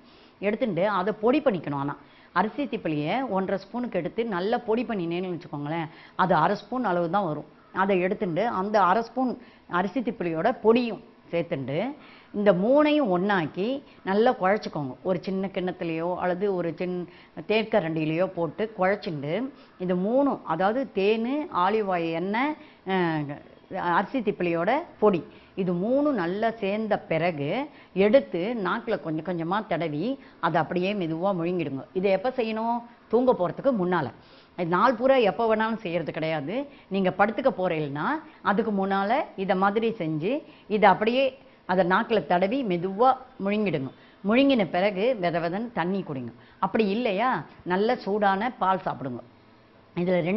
எடுத்துட்டு அதை பொடி பண்ணிக்கணும். ஆனால் அரிசி திப்பிலியை 1.5 ஸ்பூனுக்கு எடுத்து நல்லா பொடி பண்ணினேன்னு வச்சுக்கோங்களேன், அது 1/2 ஸ்பூன் அளவு தான் வரும். அதை எடுத்துட்டு அந்த 1/2 ஸ்பூன் அரிசி திப்பிலியோட பொடியும் சேர்த்துண்டு இந்த 3ஐயும் ஒன்றாக்கி நல்லா குழச்சிக்கோங்க. ஒரு சின்ன கிண்ணத்துலேயோ அல்லது ஒரு தேர்க்கரண்டிலேயோ போட்டு குழச்சிண்டு இது 3, அதாவது தேன், ஆலிவ் ஆயில், எண்ணெய், அரிசி திப்பிலியோட பொடி, இது 3 நல்லா சேர்ந்த பிறகு எடுத்து நாக்கில் கொஞ்சம் கொஞ்சமாக தடவி அதை அப்படியே மெதுவாக முழுங்கிடுங்க. இதை எப்போ செய்யணும்? தூங்க போகிறதுக்கு முன்னால். நாள் பூரா எப்போ வேணாலும் செய்கிறது கிடையாது. நீங்கள் படுத்துக்க போகிறீங்கன்னா அதுக்கு முன்னால் இதை மாதிரி செஞ்சு இதை அப்படியே அதை நாக்கில் தடவி மெதுவாக முழுங்கிடுங்க. முழுங்கின பிறகு விதன்னு தண்ணி குடிங்க. அப்படி இல்லையா நல்ல சூடான பால் சாப்பிடுங்க. இதில்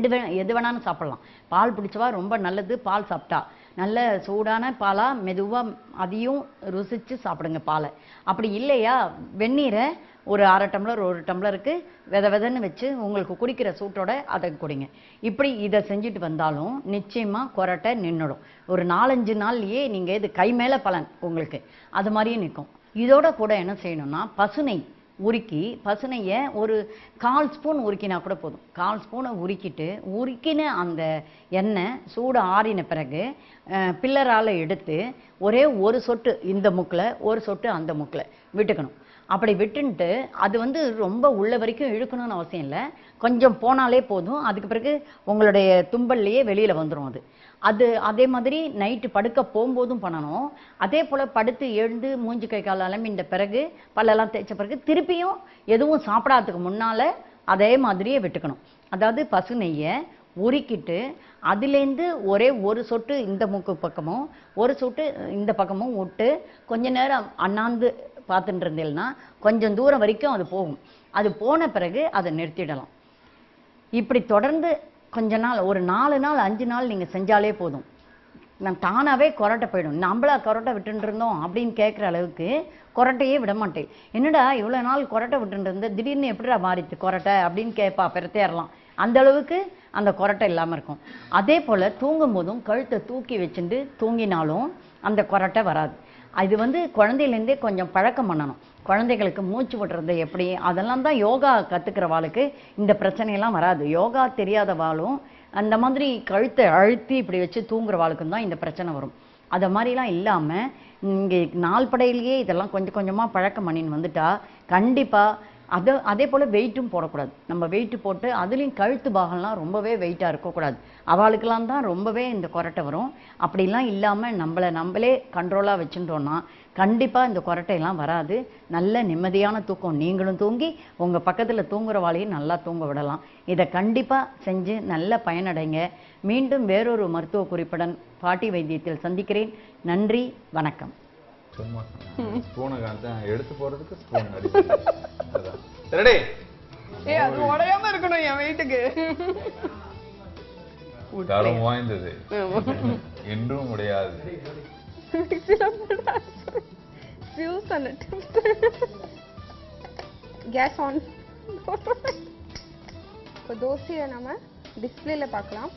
எது வேணாலும் சாப்பிட்லாம். பால் பிடிச்சவா ரொம்ப நல்லது, பால் சாப்பிட்டா நல்ல சூடான பாலாக மெதுவாக அதையும் ருசித்து சாப்பிடுங்க பாலை. அப்படி இல்லையா வெந்நீரை ஒரு 1/2 டம்ளர் 1 டம்ளருக்கு விதன்னு வச்சு உங்களுக்கு குடிக்கிற சூட்டோட அதை குடிங்க. இப்படி இதை செஞ்சுட்டு வந்தாலும் நிச்சயமாக கொரட்டை நின்றுடும். ஒரு 4-5 நாள்லையே நீங்கள் இது கை மேலே பலன் உங்களுக்கு அது மாதிரியே நிற்கும். இதோட கூட என்ன செய்யணும்னா பசுனை உருக்கி, பசுனையை ஒரு 1/4 ஸ்பூன் உருக்கினா கூட போதும். 1/4 ஸ்பூனை உருக்கின அந்த எண்ணெய் சூடு ஆறின பிறகு பில்லரால் எடுத்து ஒரே 1 சொட்டு இந்த முக்கில் 1 சொட்டு அந்த முக்கில் விட்டுக்கணும். அப்படி விட்டுன்ட்டு அது வந்து ரொம்ப உள்ள வரைக்கும் இழுக்கணும்னு அவசியம் இல்லை, கொஞ்சம் போனாலே போதும். அதுக்கு பிறகு உங்களுடைய தும்பல்லையே வெளியில் வந்துடும். அது அதே மாதிரி நைட்டு படுக்க போகும்போதும் பண்ணணும். அதே போல் படுத்து எழுந்து மூஞ்சி கை கால் அலம்பின்ற பிறகு பல்லெல்லாம் தேய்ச்ச பிறகு திருப்பியும் எதுவும் சாப்பிடாததுக்கு முன்னால் அதே மாதிரியே விட்டுக்கணும். அதாவது பசு நெய்யை உருக்கிட்டு அதுலேருந்து ஒரே 1 சொட்டு இந்த மூக்கு பக்கமும் 1 சொட்டு இந்த பக்கமும் விட்டு கொஞ்ச நேரம் அண்ணாந்து பார்த்துட்டு இருந்தேன்னா கொஞ்சம் தூரம் வரைக்கும் அது போகும். அது போன பிறகு அதை நிறுத்திடலாம். இப்படி தொடர்ந்து கொஞ்ச நாள், ஒரு 4 நாள் 5 நாள் நீங்கள் செஞ்சாலே போதும். நான் தானாகவே கொரட்டை போயிடும். நம்மளா கொரட்டை விட்டுட்டு இருந்தோம் அப்படின்னு கேட்குற அளவுக்கு கொரட்டையே விட மாட்டேன். என்னடா இவ்வளோ நாள் கொரட்டை விட்டுட்டு இருந்த, திடீர்னு எப்படிடா மாறிச்சு கொரட்டை அப்படின்னு கேட்பா, பெருத்தேறலாம். அந்த அளவுக்கு அந்த கொரட்டை இல்லாமல் இருக்கும். அதே போல் தூங்கும் போதும் கழுத்தை தூக்கி வச்சுட்டு தூங்கினாலும் அந்த கொரட்டை வராது. இது வந்து குழந்தையிலேருந்தே கொஞ்சம் பழக்கம் பண்ணணும். குழந்தைகளுக்கு மூச்சு விடுறது எப்படி, அதெல்லாம் தான் யோகா கற்றுக்கிறவாளுக்கு இந்த பிரச்சனையெல்லாம் வராது. யோகா தெரியாதவாளும் அந்த மாதிரி கழுத்தை அழுத்தி இப்படி வச்சு தூங்குறவாளுக்கும் தான் இந்த பிரச்சனை வரும். அதை மாதிரிலாம் இல்லாமல் இங்கே நாள்படையிலேயே இதெல்லாம் கொஞ்சம் கொஞ்சமாக பழக்கம் பண்ணின்னு வந்துட்டா கண்டிப்பாக அதே போல் வெயிட்டும் போடக்கூடாது. நம்ம வெயிட்டு போட்டு அதுலேயும் கழுத்து பாகம்லாம் ரொம்பவே வெயிட்டாக இருக்கக்கூடாது. அவளுக்கெல்லாம் தான் ரொம்பவே இந்த கொரட்டை வரும். அப்படிலாம் இல்லாமல் நம்மளே கண்ட்ரோலாக வச்சுட்டோன்னா கண்டிப்பாக இந்த கொரட்டையெல்லாம் வராது. நல்ல நிம்மதியான தூக்கம், நீங்களும் தூங்கி உங்கள் பக்கத்தில் தூங்குறவாளையும் நல்லா தூங்க விடலாம். இதை கண்டிப்பாக செஞ்சு நல்ல பயனடைங்க. மீண்டும் வேறொரு மருத்துவ குறிப்புடன் பாட்டி வைத்தியத்தில் சந்திக்கிறேன். நன்றி, வணக்கம். சும்மா ஸ்பூனை காமிச்சேன், எடுத்து போறதுக்கு ஸ்பூன் அதான் ரெடி. அது உடையாம இருக்கணும் என் வெயிட்டுக்கு. தரம் வாய்ந்தது, என்றும் முடியாது. Gas on. இப்போ தோசையை நம்ம டிஸ்பிளேல பார்க்கலாம்.